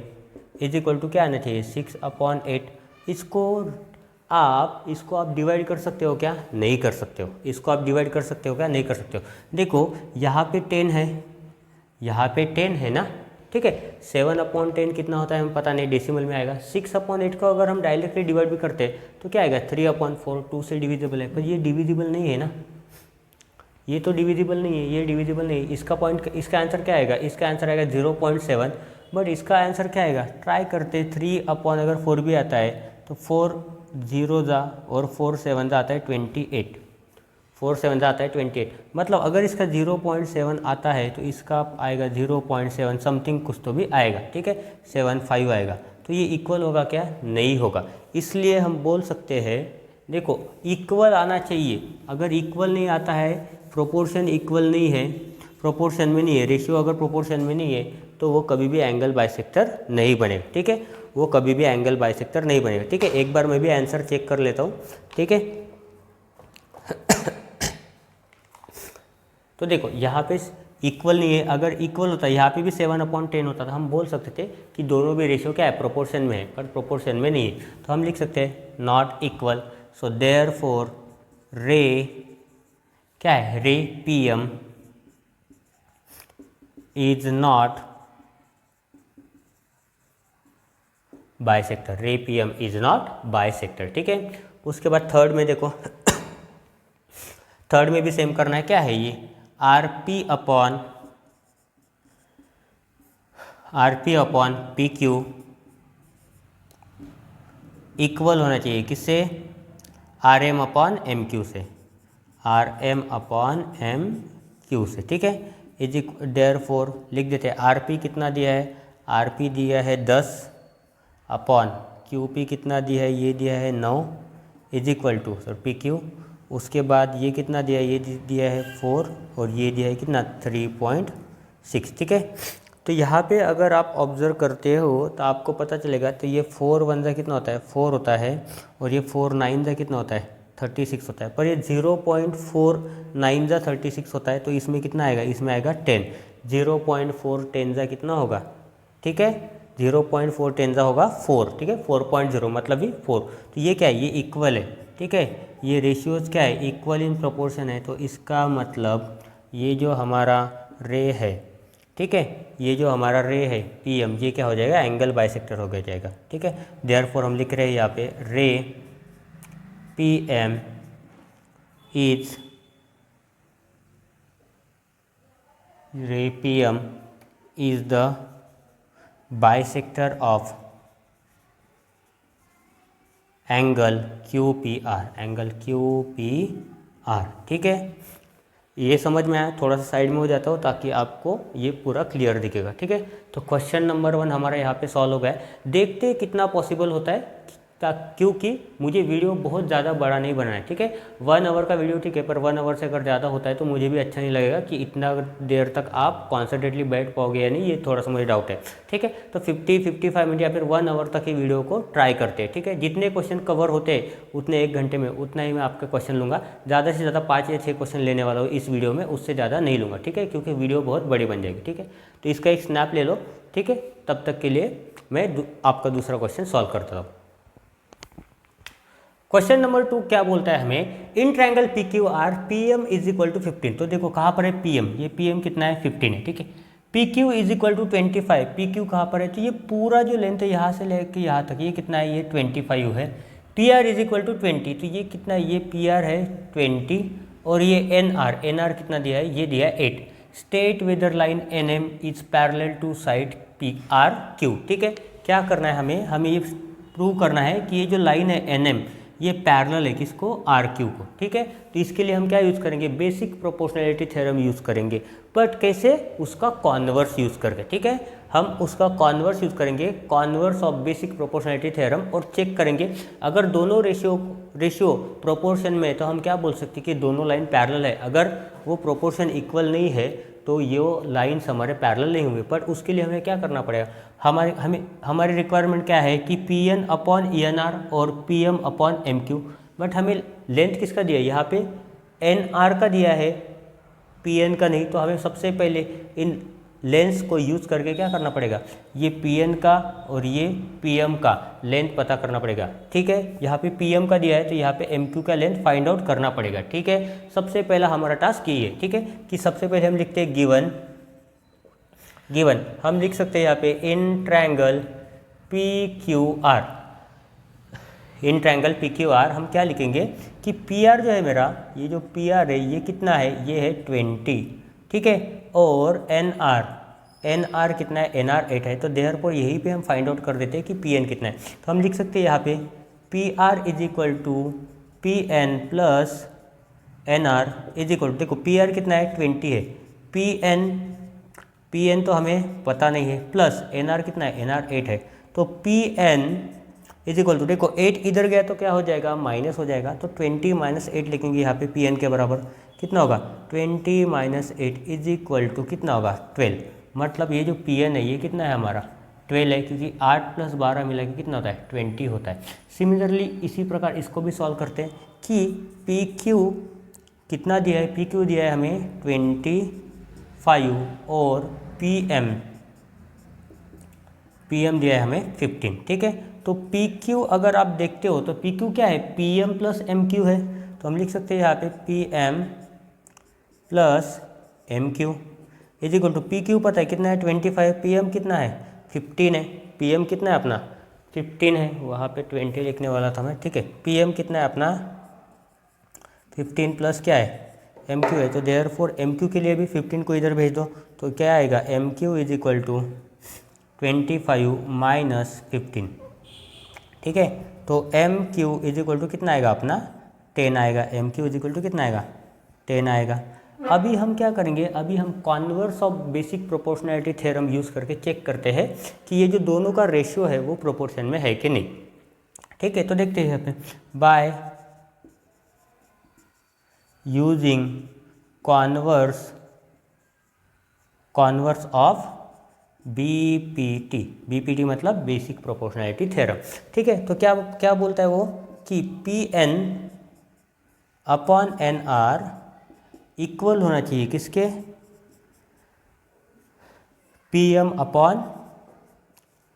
इज इक्वल टू क्या आना चाहिए, 6/8। इसको आप डिवाइड कर सकते हो क्या, नहीं कर सकते हो। इसको आप डिवाइड कर सकते हो क्या, नहीं कर सकते हो। देखो यहाँ पे 10 है, यहाँ पे 10 है ना, ठीक है। 7/10 कितना होता है हमें पता नहीं, डेसिमल में आएगा। 6/8 को अगर हम डायरेक्टली डिवाइड भी करते हैं तो क्या आएगा, 3/4, 2 से डिविजिबल है, पर ये डिविजिबल नहीं है ना, ये तो डिविजिबल नहीं है, ये डिविजिबल नहीं है। इसका आंसर क्या आएगा, इसका आंसर आएगा 0.7, बट इसका आंसर क्या आएगा, ट्राई करते 3/, अगर 4 भी आता है तो 4 0 जा और 4 7 जा आता है 28, 4 7 जा आता है 28। मतलब अगर इसका 0.7 आता है तो इसका आएगा 0.7 समथिंग कुछ तो भी आएगा, ठीक है, 75 आएगा। तो ये इक्वल होगा क्या, नहीं होगा। इसलिए हम बोल सकते हैं, देखो इक्वल आना चाहिए। अगर इक्वल नहीं आता है, प्रोपोर्शन इक्वल नहीं है, प्रोपोर्शन में नहीं है, रेशियो अगर प्रोपोर्शन में नहीं है तो वो कभी भी एंगल बाइसेक्टर नहीं बनेगा, ठीक है। वो कभी भी एंगल बाइसेक्टर नहीं बनेगा, ठीक है। एक बार मैं भी आंसर चेक कर लेता हूँ, ठीक है। तो देखो यहाँ पे इक्वल नहीं है, अगर इक्वल होता यहाँ पे भी 7/10 होता था, हम बोल सकते थे कि दोनों भी रेशियो क्या है, प्रोपोर्शन में है, पर प्रोपोर्शन में नहीं है। तो हम लिख सकते हैं नॉट इक्वल। सो देयरफॉर रे क्या है, रे PM इज नॉट बाइसेक्टर, रे PM इज नॉट बाइसेक्टर, ठीक है। उसके बाद थर्ड में देखो, थर्ड में भी सेम करना है। क्या है ये, RP अपॉन PQ इक्वल होना चाहिए किससे, RM अपॉन MQ से, RM अपॉन MQ से, ठीक है। इज देयरफॉर लिख देते हैं RP कितना दिया है, RP दिया है 10 अपॉन QP कितना दिया है, ये दिया है 9 is equal to sir PQ। उसके बाद ये कितना दिया है, ये दिया है 4 और ये दिया है कितना 3.6, ठीक है। तो यहाँ पे अगर आप ऑब्जर्व करते हो तो आपको पता चलेगा, तो ये 4 1 जा कितना होता है, 4 होता है, और ये 4 9 जा कितना होता है, 36 होता है। पर ये 0.49 जा 36 होता है, तो इसमें कितना आएगा, इसमें आएगा 10। 0.410 जा कितना होगा, ठीक है, 0.410 जा होगा 4, ठीक है, 4.0 मतलब ही 4। तो ये क्या है, ये इक्वल है, ठीक है। ये रेशियोज क्या है, इक्वल इन प्रोपोर्शन है। तो इसका मतलब ये जो हमारा रे है, ठीक है, ये जो हमारा रे है PM, ये क्या हो जाएगा, एंगल बाइसेक्टर हो गया जाएगा, ठीक है। देयरफॉर हम लिख रहे हैं यहाँ पे रे PM is PM is the bisector of angle QPR, ठीक है। ये समझ में आया, थोड़ा सा साइड में हो जाता हो ताकि आपको ये पूरा क्लियर दिखेगा, ठीक है। तो क्वेश्चन नंबर 1 हमारा यहाँ पे सॉल्व हो गया है। देखते हैं कितना पॉसिबल होता है, क्योंकि मुझे वीडियो बहुत ज़्यादा बड़ा नहीं बनाना है, ठीक है। 1 आवर का वीडियो ठीक है, पर 1 आवर से अगर ज़्यादा होता है तो मुझे भी अच्छा नहीं लगेगा कि इतना देर तक आप कॉन्सेंट्रेटली बैठ पाओगे या नहीं, ये थोड़ा सा मुझे डाउट है, ठीक है। तो 50-55 मिनट या फिर 1 आवर तक ही वीडियो को ट्राई करते हैं, ठीक है। जितने क्वेश्चन कवर होते हैं उतने 1 घंटे में उतना ही मैं आपका क्वेश्चन लूँगा। ज़्यादा से ज़्यादा 5 या 6 क्वेश्चन लेने वाला हूँ इस वीडियो में, उससे ज़्यादा नहीं लूँगा, ठीक है, क्योंकि वीडियो बहुत बड़ी बन जाएगी, ठीक है। तो इसका एक स्नैप ले लो, ठीक है। तब तक के लिए मैं आपका दूसरा क्वेश्चन सॉल्व करता हूँ। क्वेश्चन नंबर 2 क्या बोलता है हमें, in triangle PQR PM is equal to 15। तो देखो कहाँ पर है PM, ये PM कितना है 15 है, ठीक है। PQ is equal to 25, PQ कहाँ पर है, तो ये पूरा जो लेंथ है यहाँ से लेकर यहाँ तक ये कितना है, ये 25 है। PR इज इक्वल टू 20, तो ये कितना है, ये PR है 20, और ये NR कितना दिया है, ये दिया है 8। State whether line NM is parallel to side PRQ, ठीक है। क्या करना है हमें ये प्रूव करना है कि ये जो लाइन है NM ये पैरेलल है किसको, RQ को, ठीक है। तो इसके लिए हम क्या यूज़ करेंगे, बेसिक प्रोपोर्शनैलिटी थ्योरम यूज़ करेंगे, बट कैसे, उसका कॉन्वर्स यूज़ करके, ठीक है। हम उसका कॉन्वर्स यूज़ करेंगे, converse of basic proportionality theorem, और चेक करेंगे अगर दोनों रेशियो प्रोपोर्शन में है तो हम क्या बोल सकते हैं कि दोनों लाइन पैरेलल है। अगर वो प्रोपोर्शन इक्वल नहीं है तो ये लाइन्स हमारे पैरेलल नहीं होंगे। बट उसके लिए हमें क्या करना पड़ेगा, हमारी रिक्वायरमेंट क्या है कि PN अपॉन ENR और PM अपॉन MQ। बट हमें लेंथ किसका दिया है, यहाँ पे NR का दिया है, PN का नहीं। तो हमें सबसे पहले इन लेंस को यूज़ करके क्या करना पड़ेगा, ये PN का और ये PM का लेंथ पता करना पड़ेगा, ठीक है। यहाँ पे PM का दिया है तो यहाँ पे MQ का लेंथ फाइंड आउट करना पड़ेगा, ठीक है। सबसे पहला हमारा टास्क ये है, ठीक है, कि सबसे पहले हम लिखते हैं गिवन हम लिख सकते हैं यहाँ पे इन ट्रायंगल PQR हम क्या लिखेंगे कि PR जो है मेरा, ये जो PR है ये कितना है, ये है 20, ठीक है। और NR कितना है, NR 8 है। तो देयरफॉर यहीं पे हम फाइंड आउट कर देते हैं कि PN कितना है। तो हम लिख सकते हैं यहाँ पे PR is equal to PN plus NR is equal to, देखो PR कितना है 20 है, PN तो हमें पता नहीं है, प्लस NR कितना है, NR 8 है। तो PN इज इक्वल टू, देखो 8 इधर गया तो क्या हो जाएगा, माइनस हो जाएगा। तो 20 माइनस 8 लिखेंगे यहाँ पे PN के बराबर कितना होगा, 20 माइनस 8 इज इक्वल टू कितना होगा 12। मतलब ये जो PN है ये कितना है हमारा 12 है, क्योंकि 8 प्लस 12 मिला के कितना होता है 20 होता है। सिमिलरली इसी प्रकार इसको भी सॉल्व करते हैं कि PQ कितना दिया है, PQ दिया है हमें 25 और PM दिया है हमें 15, ठीक है। तो PQ अगर आप देखते हो तो PQ क्या है, PM प्लस MQ है। तो हम लिख सकते हैं यहाँ पे PM plus MQ is equal to, PQ पता है कितना है 25, PM कितना है 15 है, PM कितना है अपना 15 है, वहाँ पे 20 लिखने वाला था मैं, ठीक है। PM कितना है अपना 15 प्लस क्या है MQ है। तो देयरफॉर MQ के लिए भी 15 को इधर भेज दो, तो क्या आएगा MQ is equal to 25 minus 15, ठीक है। तो MQ इज इक्वल टू कितना आएगा अपना 10 आएगा, MQ इज इक्वल टू कितना आएगा 10 आएगा। अभी हम क्या करेंगे, अभी हम converse of basic proportionality theorem use करके चेक करते हैं कि ये जो दोनों का रेशियो है वो प्रोपोर्शन में है कि नहीं, ठीक है। तो देखते हैं यहाँ पे, bye using converse of BPT मतलब बेसिक प्रोपोर्शनैलिटी थ्योरम, ठीक है। तो क्या बोलता है वो कि PN अपॉन NR इक्वल होना चाहिए किसके, PM अपॉन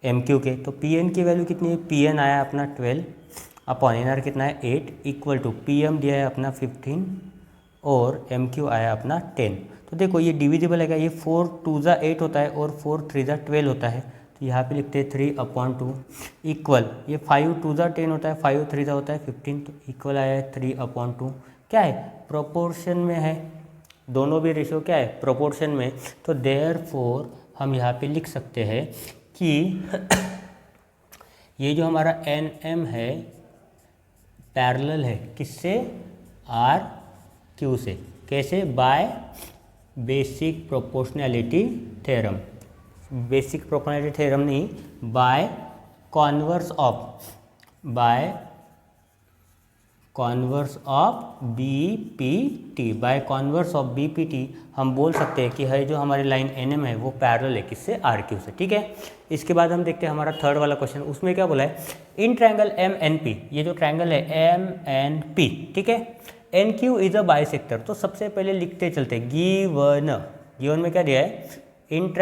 MQ के। तो PN की वैल्यू कितनी है, PN आया अपना 12 अपॉन NR कितना है 8 इक्वल टू PM दिया है अपना 15 और MQ आया अपना 10। तो देखो ये डिविजिबल है क्या, ये 4 2 जा 8 होता है और 4 3 जा 12 होता है। तो यहाँ पे लिखते हैं 3/2 इक्वल, ये 5 2 जा 10 होता है, 5 3 जा होता है 15, तो इक्वल आया है 3/2। क्या है, प्रोपोर्शन में है, दोनों भी रेशियो क्या है, प्रोपोर्शन में। तो देयरफॉर हम यहाँ पे लिख सकते हैं कि ये जो हमारा एन एम है पैरेलल है किससे, आर क्यू से। कैसे, by basic proportionality theorem, basic proportionality theorem नहीं, by converse of, by converse of BPT, by converse of BPT हम बोल सकते हैं कि है जो हमारी लाइन एनएम है वो पैरेलल है किससे, आर क्यू से। ठीक है, इसके बाद हम देखते हैं हमारा थर्ड वाला क्वेश्चन, उसमें क्या बोला है, in triangle M N P, ये जो ट्रायंगल है एम एन पी, ठीक है, N Q is a bisector. तो सबसे पहले लिखते चलते, गिवन में क्या दिया है, in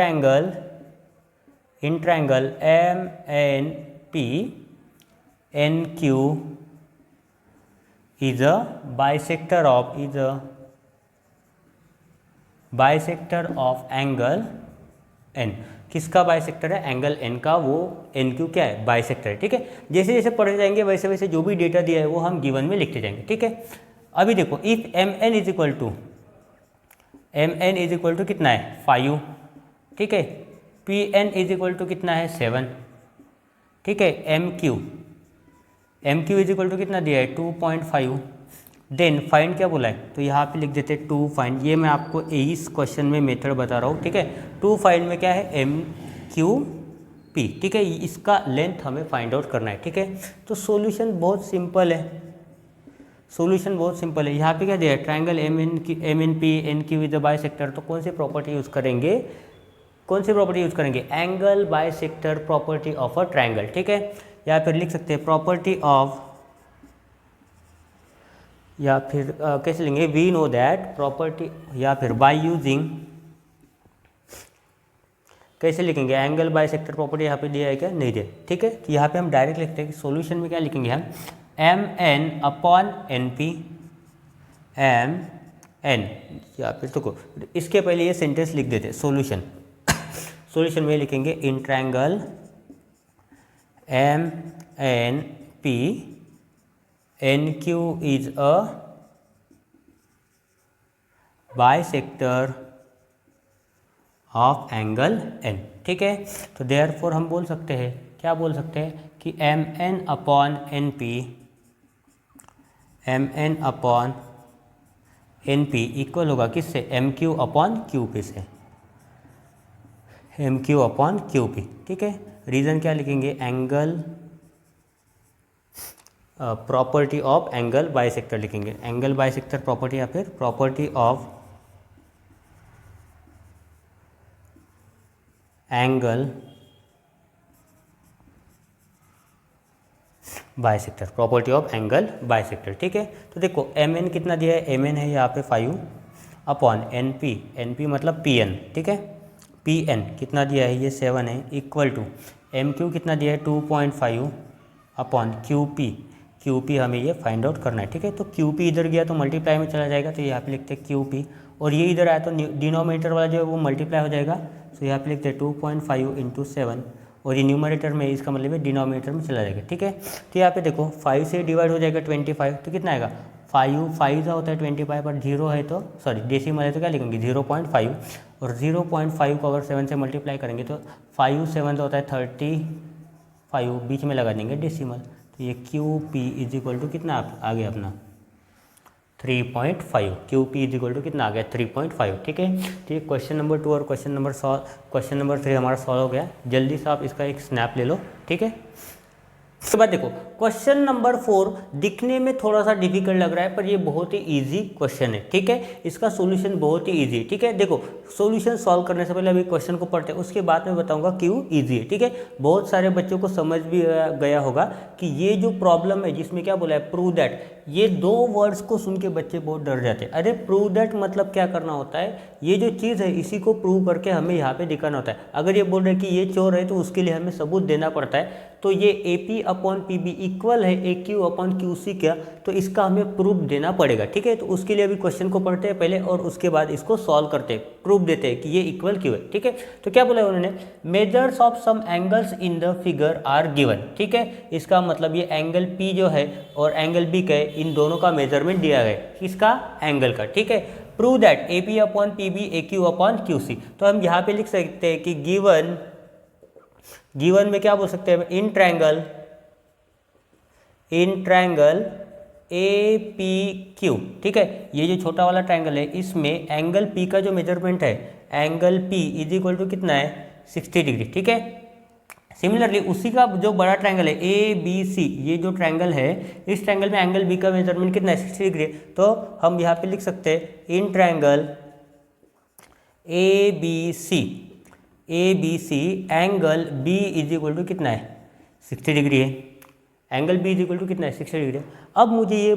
triangle M N P N Q is a bisector of angle n। किसका बाइसेक्टर है, एंगल n का, वो एन क्यू क्या है, बाइसेक्टर है। ठीक है, जैसे जैसे पढ़ते जाएंगे वैसे वैसे जो भी डेटा दिया है वो हम गिवन में लिखते जाएंगे। ठीक है, अभी देखो if M N is equal to कितना है 5, ठीक है, P N is equal to कितना है 7, ठीक है, M Q is equal to कितना दिया है 2.5, देन फाइंड क्या बोला है, तो यहाँ पे लिख देते हैं टू फाइंड, ये मैं आपको इस क्वेश्चन में मेथड बता रहा हूँ। ठीक है, टू फाइंड में क्या है, एम क्यू पी, ठीक है, इसका लेंथ हमें फाइंड आउट करना है। ठीक है, तो सॉल्यूशन बहुत सिंपल है, यहाँ पे क्या दिया है, triangle M N P N Q is a bisector, तो कौन सी प्रॉपर्टी यूज़ करेंगे, angle bisector property of a triangle. ठीक है, या फिर लिख सकते हैं प्रॉपर्टी ऑफ, या फिर कैसे लेंगे, वी नो दैट प्रॉपर्टी, या फिर बाय यूजिंग, कैसे लिखेंगे, एंगल बाइसेक्टर प्रॉपर्टी यहाँ पे दिया है क्या, नहीं दिया। ठीक है, तो यहाँ पे हम डायरेक्ट लिखते हैं कि सॉल्यूशन में क्या लिखेंगे हम, M N upon N P, M N, या फिर तो इसके पहले ये सेंटेंस लिख देते, सॉल्यूशन में लिखेंगे in triangle M N P N Q is a bisector of angle N. ठीक है, तो देयरफॉर हम बोल सकते हैं, क्या बोल सकते हैं कि M N upon N P equal होगा किससे, M Q upon Q P से, M Q upon Q P. ठीक है, रीज़न क्या लिखेंगे, angle property of angle bisector लिखेंगे, एंगल बाइसेक्टर प्रॉपर्टी, या फिर property of angle bisector, property of angle bisector. ठीक है, तो देखो एम एन कितना दिया है, एम एन है यहाँ पे 5 अपॉन एन पी मतलब पी एन। ठीक है, पी एन कितना दिया है, ये 7 है, इक्वल टू एम क्यू कितना दिया है 2.5 अपॉन क्यू पी हमें ये फाइंड आउट करना है। ठीक है, तो क्यू पी इधर गया तो मल्टीप्लाई में चला जाएगा, तो यहाँ पे लिखते हैं क्यू पी, और ये इधर आया तो डिनोमिनेटर वाला जो है वो मल्टीप्लाई हो जाएगा, तो यहाँ पे लिखते हैं 2.5 इंटू 7, और ये न्यूमरेटर में, इसका मतलब है डिनोमिनेटर में चला जाएगा। ठीक है, तो यहाँ पे देखो 5 से डिवाइड हो जाएगा 25, तो कितना आएगा 5 का होता है 25, पर 0 है तो सॉरी डेसिमल है तो क्या लिखेंगे 0.5, और 0.5 को अगर 7 से मल्टीप्लाई करेंगे तो 5 7 होता है 35, बीच में लगा देंगे डेसिमल, तो ये Q P is equal to कितना आ गया अपना 3.5, Q P is equal to कितना आ गया 3.5। ठीक है, तो ये क्वेश्चन नंबर 2 और क्वेश्चन नंबर 3 हमारा सॉल्व हो गया। जल्दी से आप इसका एक स्नैप ले लो। ठीक है, उसके बाद देखो क्वेश्चन नंबर 4 दिखने में थोड़ा सा डिफिकल्ट लग रहा है, पर ये बहुत ही इजी क्वेश्चन है। ठीक है, इसका सॉल्यूशन बहुत ही इजी है। ठीक है, देखो सॉल्यूशन सॉल्व करने से पहले अभी क्वेश्चन को पढ़ते हैं, उसके बाद मैं बताऊंगा क्यों इजी है। ठीक है, बहुत सारे बच्चों को समझ भी गया होगा कि ये जो प्रॉब्लम है जिसमें क्या बोला है प्रूव दैट, ये 2 वर्ड्स को सुन के बच्चे बहुत डर जाते हैं। अरे प्रूव दैट मतलब क्या करना होता है, ये जो चीज़ है इसी को प्रूव करके हमें यहाँ पे दिखाना होता है। अगर ये बोल रहे हैं कि ये चोर है तो उसके लिए हमें सबूत देना पड़ता है, तो ये A P upon P B equal है A Q upon Q C का, तो इसका हमें प्रूफ देना पड़ेगा। ठीक है, तो उसके लिए अभी क्वेश्चन को पढ़ते हैं पहले और उसके बाद इसको सॉल्व करते हैं, प्रूफ देते हैं कि ये इक्वल क्यों है। ठीक है, तो क्या बोला उन्होंने, measures of some angles in the figure are given. ठीक है, इसका मतलब ये एंगल पी जो है और एंगल बी का है, इन दोनों का मेजरमेंट दिया गया है, किसका, एंगल का। ठीक है, prove that A P upon P B A Q upon Q C. तो हम यहाँ पे लिख सकते हैं कि गिवन में क्या बोल सकते हैं, in triangle A P Q. ठीक है, ये जो छोटा वाला ट्रायंगल है इसमें एंगल पी का जो मेजरमेंट है, angle P is equal to कितना है, 60 डिग्री। ठीक है, सिमिलरली उसी का जो बड़ा ट्रायंगल है ए बी सी, ये जो ट्रायंगल है इस ट्रायंगल में एंगल बी का मेजरमेंट कितना है, 60 डिग्री। तो हम यहाँ पे लिख सकते हैं in triangle A B C angle B is equal to कितना है, 60 डिग्री है। Angle B is equal to कितना है, 60 डिग्री है। अब मुझे ये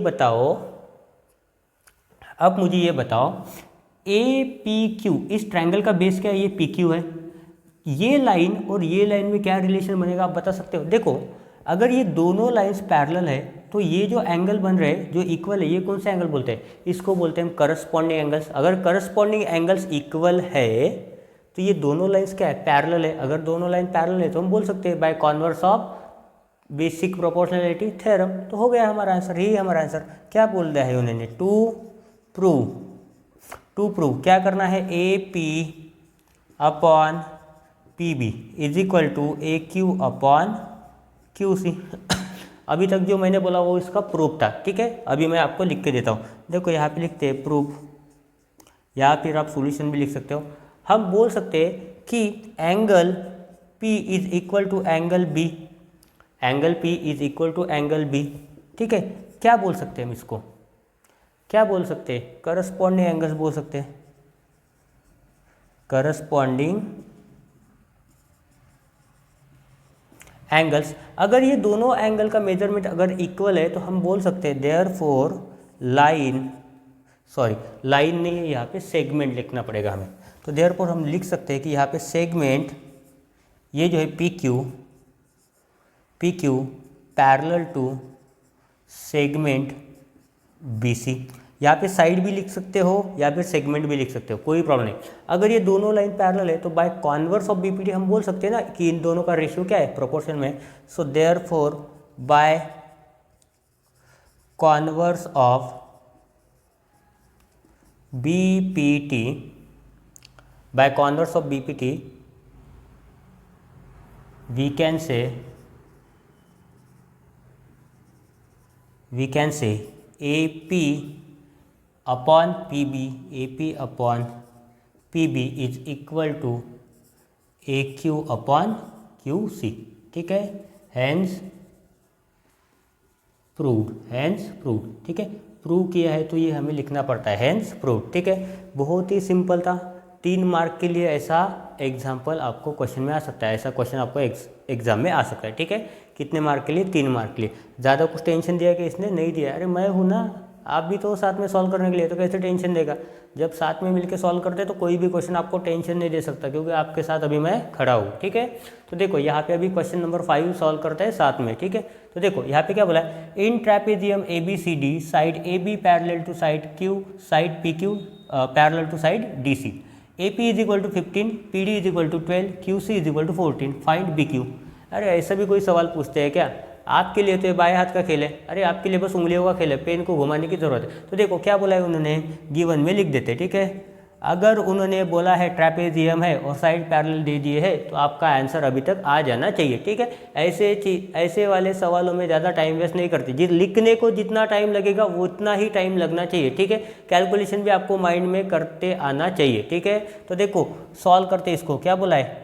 बताओ ए पी क्यू, इस ट्रायंगल का बेस क्या है, ये पी क्यू है। ये लाइन और ये लाइन में क्या रिलेशन बनेगा आप बता सकते हो। देखो अगर ये दोनों लाइंस पैरेलल है तो ये जो एंगल बन रहे हैं जो इक्वल है, ये कौन सा एंगल बोलते हैं, इसको बोलते हैं हम करस्पॉन्डिंग एंगल्स। अगर करस्पॉन्डिंग एंगल्स इक्वल है तो ये दोनों लाइंस क्या है, पैरेलल है। अगर दोनों लाइन पैरेलल है तो हम बोल सकते हैं by converse of basic proportionality theorem. तो हो गया हमारा आंसर, यही हमारा आंसर। क्या बोल दिया है उन्होंने, टू प्रूव क्या करना है, A P upon P B is equal to A Q upon Q C. अभी तक जो मैंने बोला वो इसका प्रूफ था। ठीक है, अभी मैं आपको लिख के देता हूँ। देखो यहाँ पे लिखते हैं प्रूफ, या फिर आप सॉल्यूशन भी लिख सकते हो। हम बोल सकते हैं कि angle P is equal to angle B, ठीक है। क्या बोल सकते हैं हम इसको, क्या बोल सकते हैं, करस्पॉन्डिंग एंगल्स बोल सकते हैं, करस्पॉन्डिंग एंगल्स। अगर ये दोनों एंगल का मेजरमेंट अगर इक्वल है तो हम बोल सकते हैं देयरफॉर लाइन नहीं है, यहाँ पे सेगमेंट लिखना पड़ेगा हमें। तो देयरफॉर हम लिख सकते हैं कि यहाँ पे सेगमेंट, ये जो है P Q parallel to segment B C. यहाँ पे साइड भी लिख सकते हो या फिर सेगमेंट भी लिख सकते हो, कोई प्रॉब्लम नहीं। अगर ये दोनों लाइन पैरेलल है तो बाय कॉन्वर्स ऑफ बीपीटी हम बोल सकते हैं ना कि इन दोनों का रेशियो क्या है, प्रोपोर्शन में। So therefore by converse of BPT, we can say AP upon PB is equal to AQ upon QC, ठीक है। हैंस प्रूव्ड, ठीक है। प्रूव किया है तो ये हमें लिखना पड़ता है हैंस प्रूव्ड, ठीक है। बहुत ही सिंपल था। 3 मार्क के लिए ऐसा एग्जाम्पल आपको क्वेश्चन में आ सकता है, ऐसा क्वेश्चन आपको एग्जाम में आ सकता है, ठीक है। कितने मार्क के लिए, 3 मार्क के लिए। ज़्यादा कुछ टेंशन दिया कि इसने नहीं दिया, अरे मैं हूँ ना, आप भी तो साथ में सॉल्व करने के लिए, तो कैसे टेंशन देगा। जब साथ में मिलकर सॉल्व करते तो कोई भी क्वेश्चन आपको टेंशन नहीं दे सकता, क्योंकि आपके साथ अभी मैं खड़ा हूँ, ठीक है। तो देखो यहाँ पे अभी क्वेश्चन नंबर 5 सॉल्व करते हैं साथ में, ठीक है। तो देखो यहाँ पे क्या बोला है, in trapezium ABCD side AB parallel to side Q, side PQ parallel to side DC, AP is equal to 15, PD is equal to 12, QC is equal to 14, find BQ। अरे ऐसा भी कोई सवाल पूछते हैं क्या? आपके लिए तो ये बाएं हाथ का खेल है, अरे आपके लिए बस उंगलियों का खेल है, पेन को घुमाने की जरूरत है। तो देखो क्या बोला है उन्होंने, गिवन में लिख देते, ठीक है। अगर उन्होंने बोला है ट्रेपेजियम है और साइड पैरेलल दे दिए है तो आपका आंसर अभी तक आ जाना चाहिए, ठीक है। ऐसे वाले सवालों में ज़्यादा टाइम वेस्ट नहीं करते, लिखने को जितना टाइम लगेगा उतना ही टाइम लगना चाहिए, ठीक है। कैलकुलेशन भी आपको माइंड में करते आना चाहिए, ठीक है। तो देखो सॉल्व करते इसको, क्या बोला है,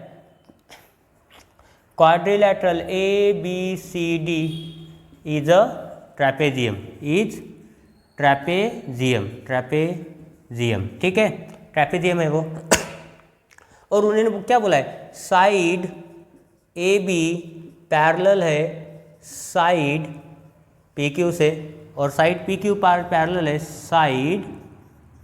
quadrilateral ABCD is a trapezium, trapezium, ठीक है, ट्रेपेजियम है वो। और उन्होंने क्या बोला है, साइड AB पैरेलल है साइड PQ से, और साइड PQ पैरेलल है साइड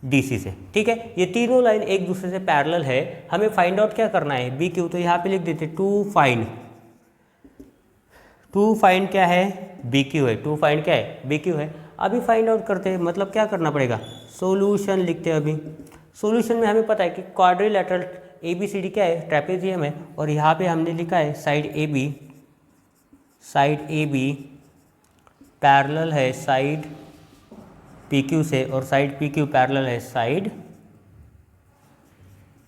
DC से, ठीक है। ये तीनों लाइन एक दूसरे से पैरेलल है। हमें फाइंड आउट क्या करना है, BQ। तो यहाँ पे लिख देते टू फाइंड टू फाइंड क्या है, बी क्यू है, टू फाइंड क्या है, बी क्यू है। अभी फाइंड आउट करते हैं, मतलब क्या करना पड़ेगा, सॉल्यूशन लिखते हैं। अभी सॉल्यूशन में हमें पता है कि quadrilateral A B C D क्या है, ट्रेपेजियम है, और यहाँ पे हमने लिखा है साइड ए बी पैरेलल है साइड पी क्यू से, और साइड पी क्यू पैरेलल है साइड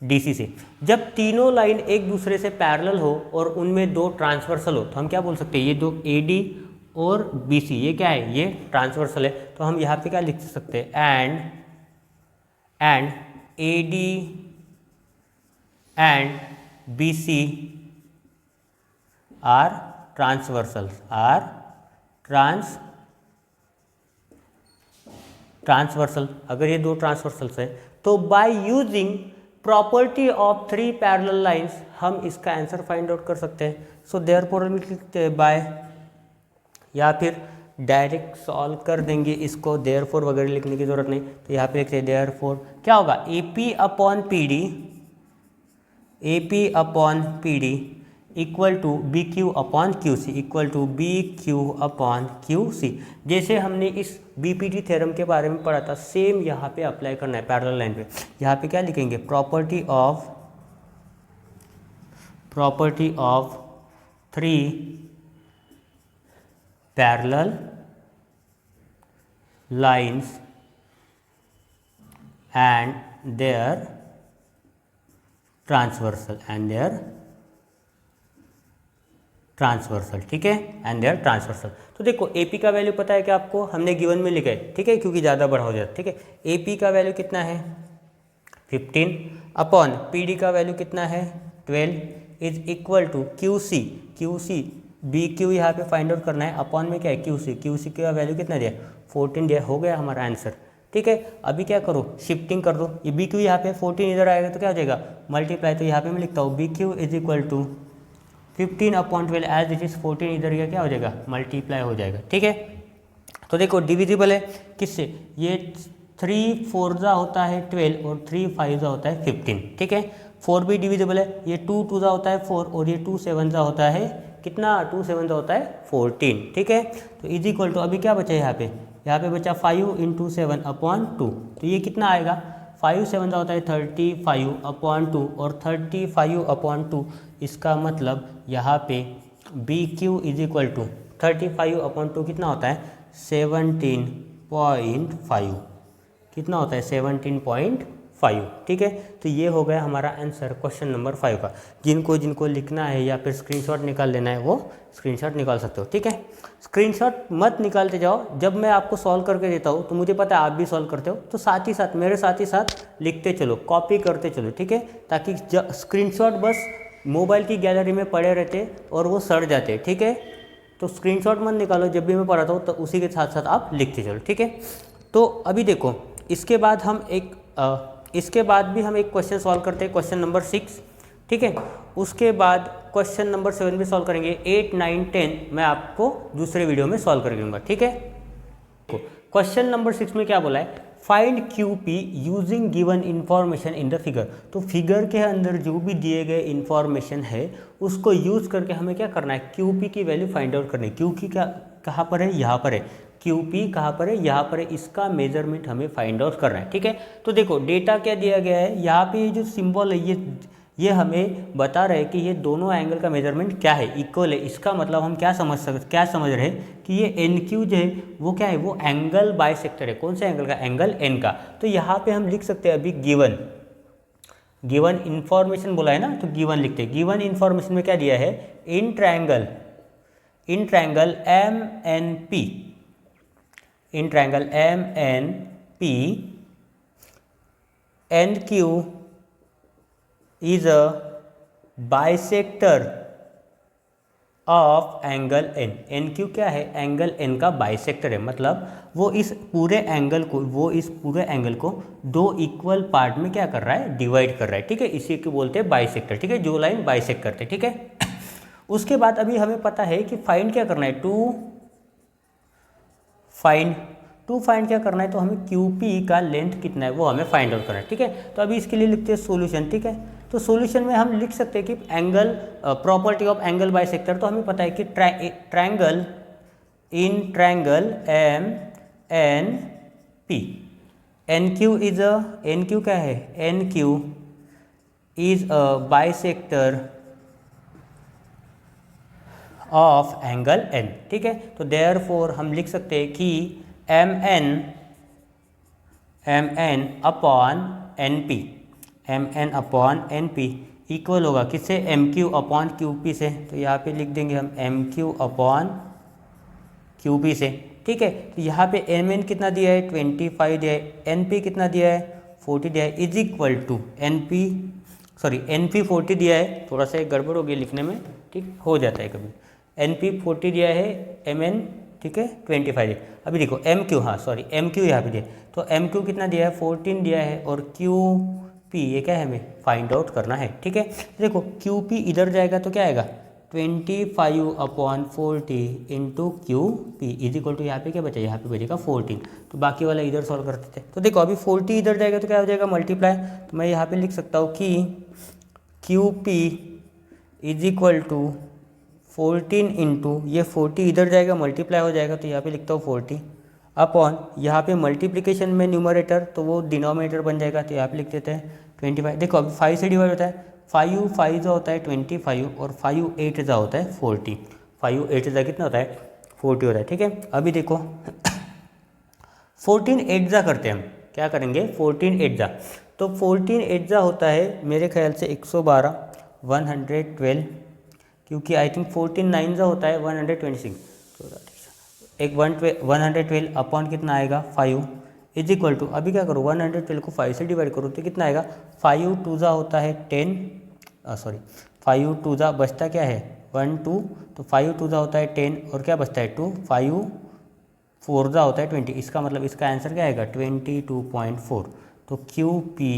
डीसी से। जब तीनों लाइन एक दूसरे से पैरेलल हो और उनमें दो ट्रांसवर्सल हो, तो हम क्या बोल सकते हैं, ये दो एडी और बीसी, ये क्या है, ये ट्रांसवर्सल है। तो हम यहाँ पे क्या लिख सकते हैं, and AD and BC are transversals, transversal. अगर ये दो ट्रांसवर्सल्स है तो by using property of three parallel lines हम इसका आंसर फाइंड आउट कर सकते हैं। सो देयरफॉर हम लिखते हैं बाय, या फिर डायरेक्ट सॉल्व कर देंगे इसको, देयरफॉर वगैरह लिखने की जरूरत नहीं। तो यहाँ पे लिखते हैं देयरफॉर क्या होगा, AP upon PD equal to BQ upon QC equal to BQ upon QC। जैसे हमने इस BPT थ्योरम के बारे में पढ़ा था, सेम यहाँ पे अप्लाई करना है पैरेलल लाइन पे। यहाँ पे क्या लिखेंगे, property of three parallel lines and their transversal, ठीक है, एंड देयर ट्रांसवर्सल। तो देखो AP का वैल्यू पता है कि आपको, हमने गिवन में लिखा है, ठीक है, क्योंकि ज़्यादा बड़ा हो जाता है, ठीक है। AP का वैल्यू कितना है 15 अपॉन PD का वैल्यू कितना है 12 is equal to QC BQ यहाँ पे फाइंड आउट करना है, अपॉन में क्या है QC का वैल्यू कितना दिया 14 दिया, हो गया हमारा आंसर, ठीक है। अभी क्या करो, शिफ्टिंग कर दो, ये BQ यहाँ पे 14 इधर आएगा तो क्या हो जाएगा मल्टीप्लाई। तो यहाँ पे मैं लिखता हूँ BQ is equal to 15 upon 12 as it is 14 इधर का क्या हो जाएगा मल्टीप्लाई हो जाएगा, ठीक है। तो देखो डिविजिबल है किससे, ये 3 4 होता है 12 और 3 5 होता है 15, ठीक है। 4 भी डिविजिबल है, ये 2 2 होता है 4 और ये 2 7 होता है कितना, 2 7 होता है 14, ठीक है। तो इज इक्वल टू अभी क्या बचा यहाँ पे बचा 5 इंटू 7 अपॉन 2, तो ये कितना आएगा 5 7 होता है 35 अपॉन 2 और 35 अपॉन 2, इसका मतलब यहाँ पे BQ is equal to 35 upon 2 कितना होता है 17.5, कितना होता है 17.5, ठीक है। तो ये हो गया हमारा आंसर क्वेश्चन नंबर 5 का। जिनको लिखना है या फिर स्क्रीनशॉट निकाल लेना है वो स्क्रीनशॉट निकाल सकते हो, ठीक है। स्क्रीनशॉट मत निकालते जाओ, जब मैं आपको सॉल्व करके देता हूँ तो मुझे पता है आप भी सॉल्व करते हो, तो साथ ही साथ मेरे साथ ही साथ लिखते चलो, कॉपी करते चलो, ठीक है, ताकि स्क्रीनशॉट बस मोबाइल की गैलरी में पड़े रहते और वो सड़ जाते, ठीक है। तो स्क्रीनशॉट मत निकालो, जब भी मैं पढ़ाता हूँ तो उसी के साथ साथ आप लिखते चलो, ठीक है। तो अभी देखो इसके बाद भी हम एक क्वेश्चन सॉल्व करते हैं, क्वेश्चन नंबर 6, ठीक है। उसके बाद क्वेश्चन नंबर 7 भी सॉल्व करेंगे, 8 9 10 मैं आपको दूसरे वीडियो में सॉल्व कर दूंगा, ठीक है। क्वेश्चन नंबर 6 में क्या बोला है, find QP using given information in the figure. तो फिगर के अंदर जो भी दिए गए इंफॉर्मेशन है उसको यूज करके हमें क्या करना है, QP की वैल्यू फाइंड आउट करनी है। QP कहाँ पर है, यहाँ पर है, QP कहाँ पर है, यहाँ पर है, इसका मेजरमेंट हमें फाइंड आउट करना है, ठीक है। तो देखो डेटा क्या दिया गया है, यहाँ पे जो सिंबल है ये हमें बता रहे हैं कि ये दोनों एंगल का मेजरमेंट क्या है, इक्वल है। इसका मतलब हम क्या समझ रहे हैं कि ये NQ जो है वो क्या है, वो एंगल बाइसेक्टर है। कौन से एंगल का, एंगल N का। तो यहाँ पे हम लिख सकते हैं अभी गिवन इंफॉर्मेशन बोला है ना, तो गिवन लिखते हैं। गिवन इंफॉर्मेशन में क्या दिया है, in triangle MNP NQ is a bisector of angle N। NQ क्या है, एंगल N का बाइसेक्टर है, मतलब वो इस पूरे एंगल को दो इक्वल पार्ट में क्या कर रहा है, डिवाइड कर रहा है, ठीक है। इसी को बोलते हैं बाइसेक्टर, ठीक है, जो लाइन बाइसेक्ट करते हैं, ठीक है। उसके बाद अभी हमें पता है कि फाइंड क्या करना है, टू फाइंड क्या करना है, तो हमें QP का लेंथ कितना है वो हमें फाइंड आउट करना है, ठीक है। तो अभी इसके लिए लिखते हैं सॉल्यूशन, ठीक है। तो सॉल्यूशन में हम लिख सकते हैं कि angle, property of angle bisector, तो हमें पता है कि triangle in triangle M N P, N Q is a, N Q क्या है, N Q is a bisector of angle N, ठीक है। तो देयरफॉर हम लिख सकते हैं कि M N upon N P, M N upon N P equal होगा किससे, M Q upon Q P से। तो यहाँ पे लिख देंगे हम M Q upon Q P से, ठीक है। तो यहाँ पे एम एन कितना दिया है, 25 दिया है, एन पी कितना दिया है, 40 दिया है, is equal to N P, sorry N P 40 दिया है, थोड़ा सा गड़बड़ हो गई लिखने में, ठीक हो जाता है कभी, एन पी 40 दिया है, एम एन ठीक है 25 दिया। अभी देखो एम क्यू, हाँ सॉरी एम क्यू यहाँ पे दिया, तो एम क्यू कितना दिया है, 14 दिया है, और क्यू पी ये क्या है, हमें फाइंड आउट करना है, ठीक है। देखो क्यू पी इधर जाएगा तो क्या आएगा, 25 upon 40 into Q P is equal to, यहाँ पे क्या बचा, यहाँ पे बचेगा 14, तो बाकी वाला इधर सॉल्व करते थे। तो देखो अभी 40 इधर जाएगा तो क्या हो जाएगा, मल्टीप्लाई, तो मैं यहाँ पे लिख सकता हूँ कि Q P is equal to 14 into, ये 40 इधर जाएगा मल्टीप्लाई हो जाएगा, तो यहाँ पे लिखता हूँ 40 अपॉन, यहाँ पे मल्टीप्लिकेशन में न्यूमरेटर तो वो डिनोमिनेटर बन जाएगा, तो यहाँ पे लिख देते हैं 25। देखो अभी 5 से डिवाइड होता है, 5 5 जो होता है 25, और 5 8 जो होता है 40, 5 8 जो कितना होता है 40 होता है, ठीक है। अभी देखो 14 8 जा करते हैं हम, क्या करेंगे 14 8 जा, तो 14 8 जा होता है मेरे ख्याल से 112, 112, क्योंकि आई थिंक 14 9 जा होता है 126, तो एक 112 अपॉन कितना आएगा 5 इज इक्वल टू, अभी क्या करो 112 को 5 से डिवाइड करो तो कितना आएगा, 5 2 जा होता है 10, सॉरी 5 2 जा बचता क्या है 1 2, तो 5 2 जा होता है 10, और क्या बचता है 2, 5 4 जा होता है 20, इसका मतलब इसका आंसर क्या आएगा 22.4। तो क्यू पी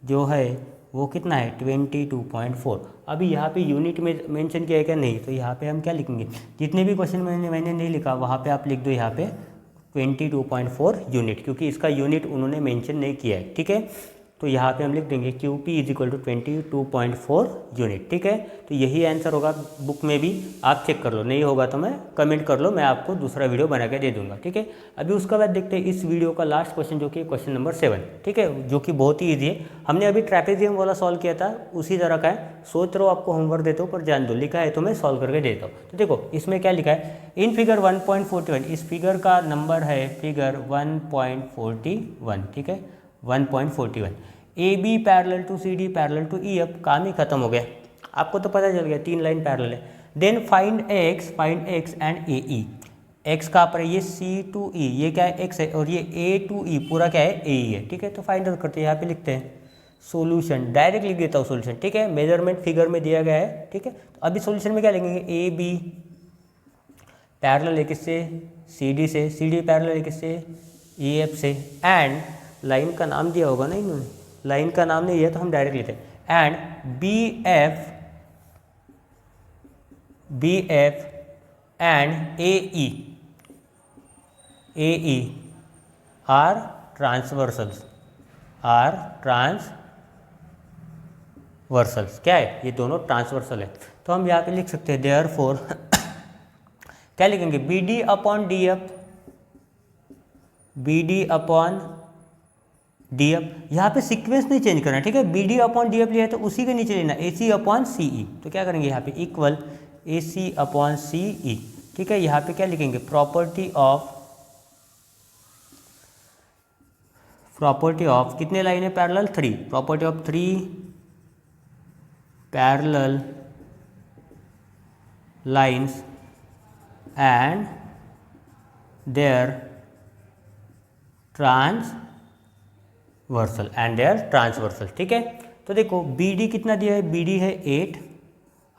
जो है वो कितना है 22.4। अभी यहाँ पे यूनिट में मेंशन किया है क्या, नहीं, तो यहाँ पे हम क्या लिखेंगे, जितने भी क्वेश्चन मैंने नहीं लिखा वहाँ पे आप लिख दो यहाँ पे 22.4 यूनिट, क्योंकि इसका यूनिट उन्होंने मेंशन नहीं किया है, ठीक है। तो यहाँ पे हम लिख देंगे Q P is equal to 22.4 unit, ठीक है। तो यही आंसर होगा बुक में भी, आप चेक कर लो, नहीं होगा तो मैं कमेंट कर लो, मैं आपको दूसरा वीडियो बना के दे दूंगा, ठीक है। अभी उसके बाद देखते हैं इस वीडियो का लास्ट क्वेश्चन, जो कि क्वेश्चन नंबर 7, ठीक है, जो कि बहुत ही ईजी है। हमने अभी ट्रैपेजियम वाला सॉल्व किया था, उसी तरह का है, सोच रहा हूँ आपको होमवर्क देता हूँ, पर जान दो लिखा है तो मैं सॉल्व करके देता हूँ। तो देखो इसमें क्या लिखा है, इन फिगर 1.41, इस फिगर का नंबर है फिगर 1.41, ठीक है 1.41, A B parallel to C D parallel to E, अब काम ही खत्म हो गया, आपको तो पता चल गया 3 लाइन पैरेलल है। Then find X and A E, X कहाँ पर है, ये सी टू ई, ये क्या है एक्स है, और ये ए टू ई पूरा क्या है ए ई है, ठीक है। तो फाइंड आउट करते हैं, यहाँ पे लिखते हैं सॉल्यूशन, डायरेक्ट लिख देता हूँ सॉल्यूशन, ठीक है, मेजरमेंट फिगर में दिया गया है, ठीक है। तो अभी सॉल्यूशन में क्या लिखेंगे, ए बी पैरेलल है किससे, सी डी से, सी डी पैरेलल है किससे, ई एफ से, एंड लाइन का नाम दिया होगा ना इन्होंने, लाइन का नाम नहीं है तो हम डायरेक्ट लेते हैं, and B F and A E are transversals, क्या है, ये दोनों ट्रांसवर्सल है। तो हम यहाँ पे लिख सकते हैं देयरफॉर क्या लिखेंगे, B D upon D F, B D upon D F, यहाँ पे सीक्वेंस नहीं चेंज करना, ठीक है, B D upon D F लिया है तो उसी के नीचे लेना ए सी अपॉन सी ई, तो क्या करेंगे यहाँ पे इक्वल ए सी अपॉन सी ई, ठीक है। यहाँ पे क्या लिखेंगे, प्रॉपर्टी ऑफ कितने लाइन है parallel, 3, property of 3 parallel lines and their transversal, ठीक है। तो देखो बी डी कितना दिया है, बी डी है 8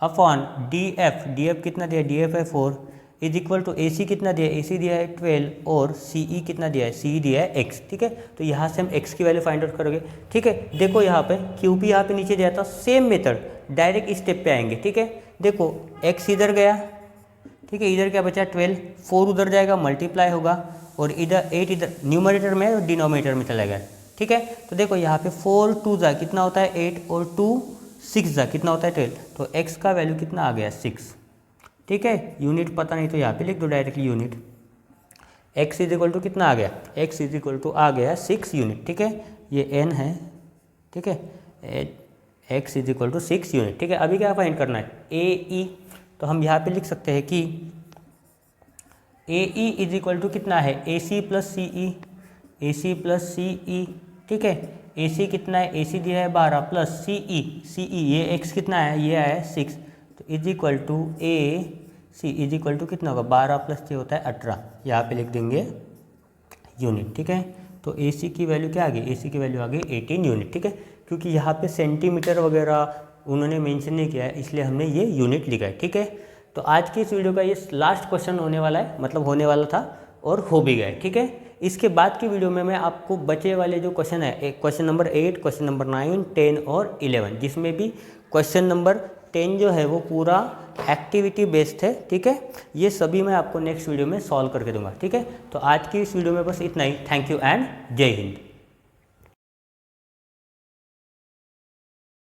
अपॉन डी एफ कितना दिया है, डी एफ है 4 इज इक्वल टू ए सी कितना दिया है, ए सी दिया है 12, और सी ई कितना दिया है, सी ई दिया है एक्स, ठीक है। तो यहाँ से हम एक्स की वैल्यू फाइंड आउट करोगे, ठीक है। देखो यहाँ पे क्यू पी यहाँ पे नीचे दिया था, सेम मेथड डायरेक्ट इस स्टेप पे आएंगे, ठीक है। देखो एक्स इधर गया, ठीक है, इधर क्या बचा 12, 4 उधर जाएगा मल्टीप्लाई होगा, और इधर 8 इधर न्यूमरेटर में और डिनोमिनेटर में चला गया, ठीक है। तो देखो यहाँ पे 4 2 जा कितना होता है 8, और 2 6 जा कितना होता है 12, तो x का वैल्यू कितना आ गया 6। ठीक है, यूनिट पता नहीं तो यहाँ पे लिख दो directly unit. x is equal to कितना आ गया, x इज इक्वल टू आ गया 6 यूनिट। ठीक है, ये n है। ठीक है, x is equal to 6 unit. ठीक है, अभी क्या फाइंड करना है, ए ई, तो हम यहाँ पे लिख सकते हैं कि ए ई इज इक्वल टू कितना है, ए सी प्लस सी ई, ए सी प्लस सी ई। ठीक है, ए सी कितना है, ए सी दिया है 12 प्लस सी ई, ये x कितना है, ये आया 6, तो is equal to A C is equal to कितना होगा 12 प्लस 6 होता है 18, यहाँ पे लिख देंगे यूनिट। ठीक है, तो ए सी की वैल्यू क्या आ गई, ए सी की वैल्यू आ गई 18 यूनिट। ठीक है, क्योंकि यहाँ पे सेंटीमीटर वगैरह उन्होंने मेंशन नहीं किया है, इसलिए हमने ये यूनिट लिखा है। ठीक है, तो आज की इस वीडियो का ये लास्ट क्वेश्चन होने वाला है, मतलब होने वाला था और हो भी गया है। ठीक है, इसके बाद की वीडियो में मैं आपको बचे वाले जो क्वेश्चन है, क्वेश्चन नंबर 8, क्वेश्चन नंबर 9, 10 और 11, जिसमें भी क्वेश्चन नंबर 10 जो है वो पूरा एक्टिविटी बेस्ड है। ठीक है, ये सभी मैं आपको नेक्स्ट वीडियो में सॉल्व करके दूंगा। ठीक है, तो आज की इस वीडियो में बस इतना ही। थैंक यू एंड जय हिंद।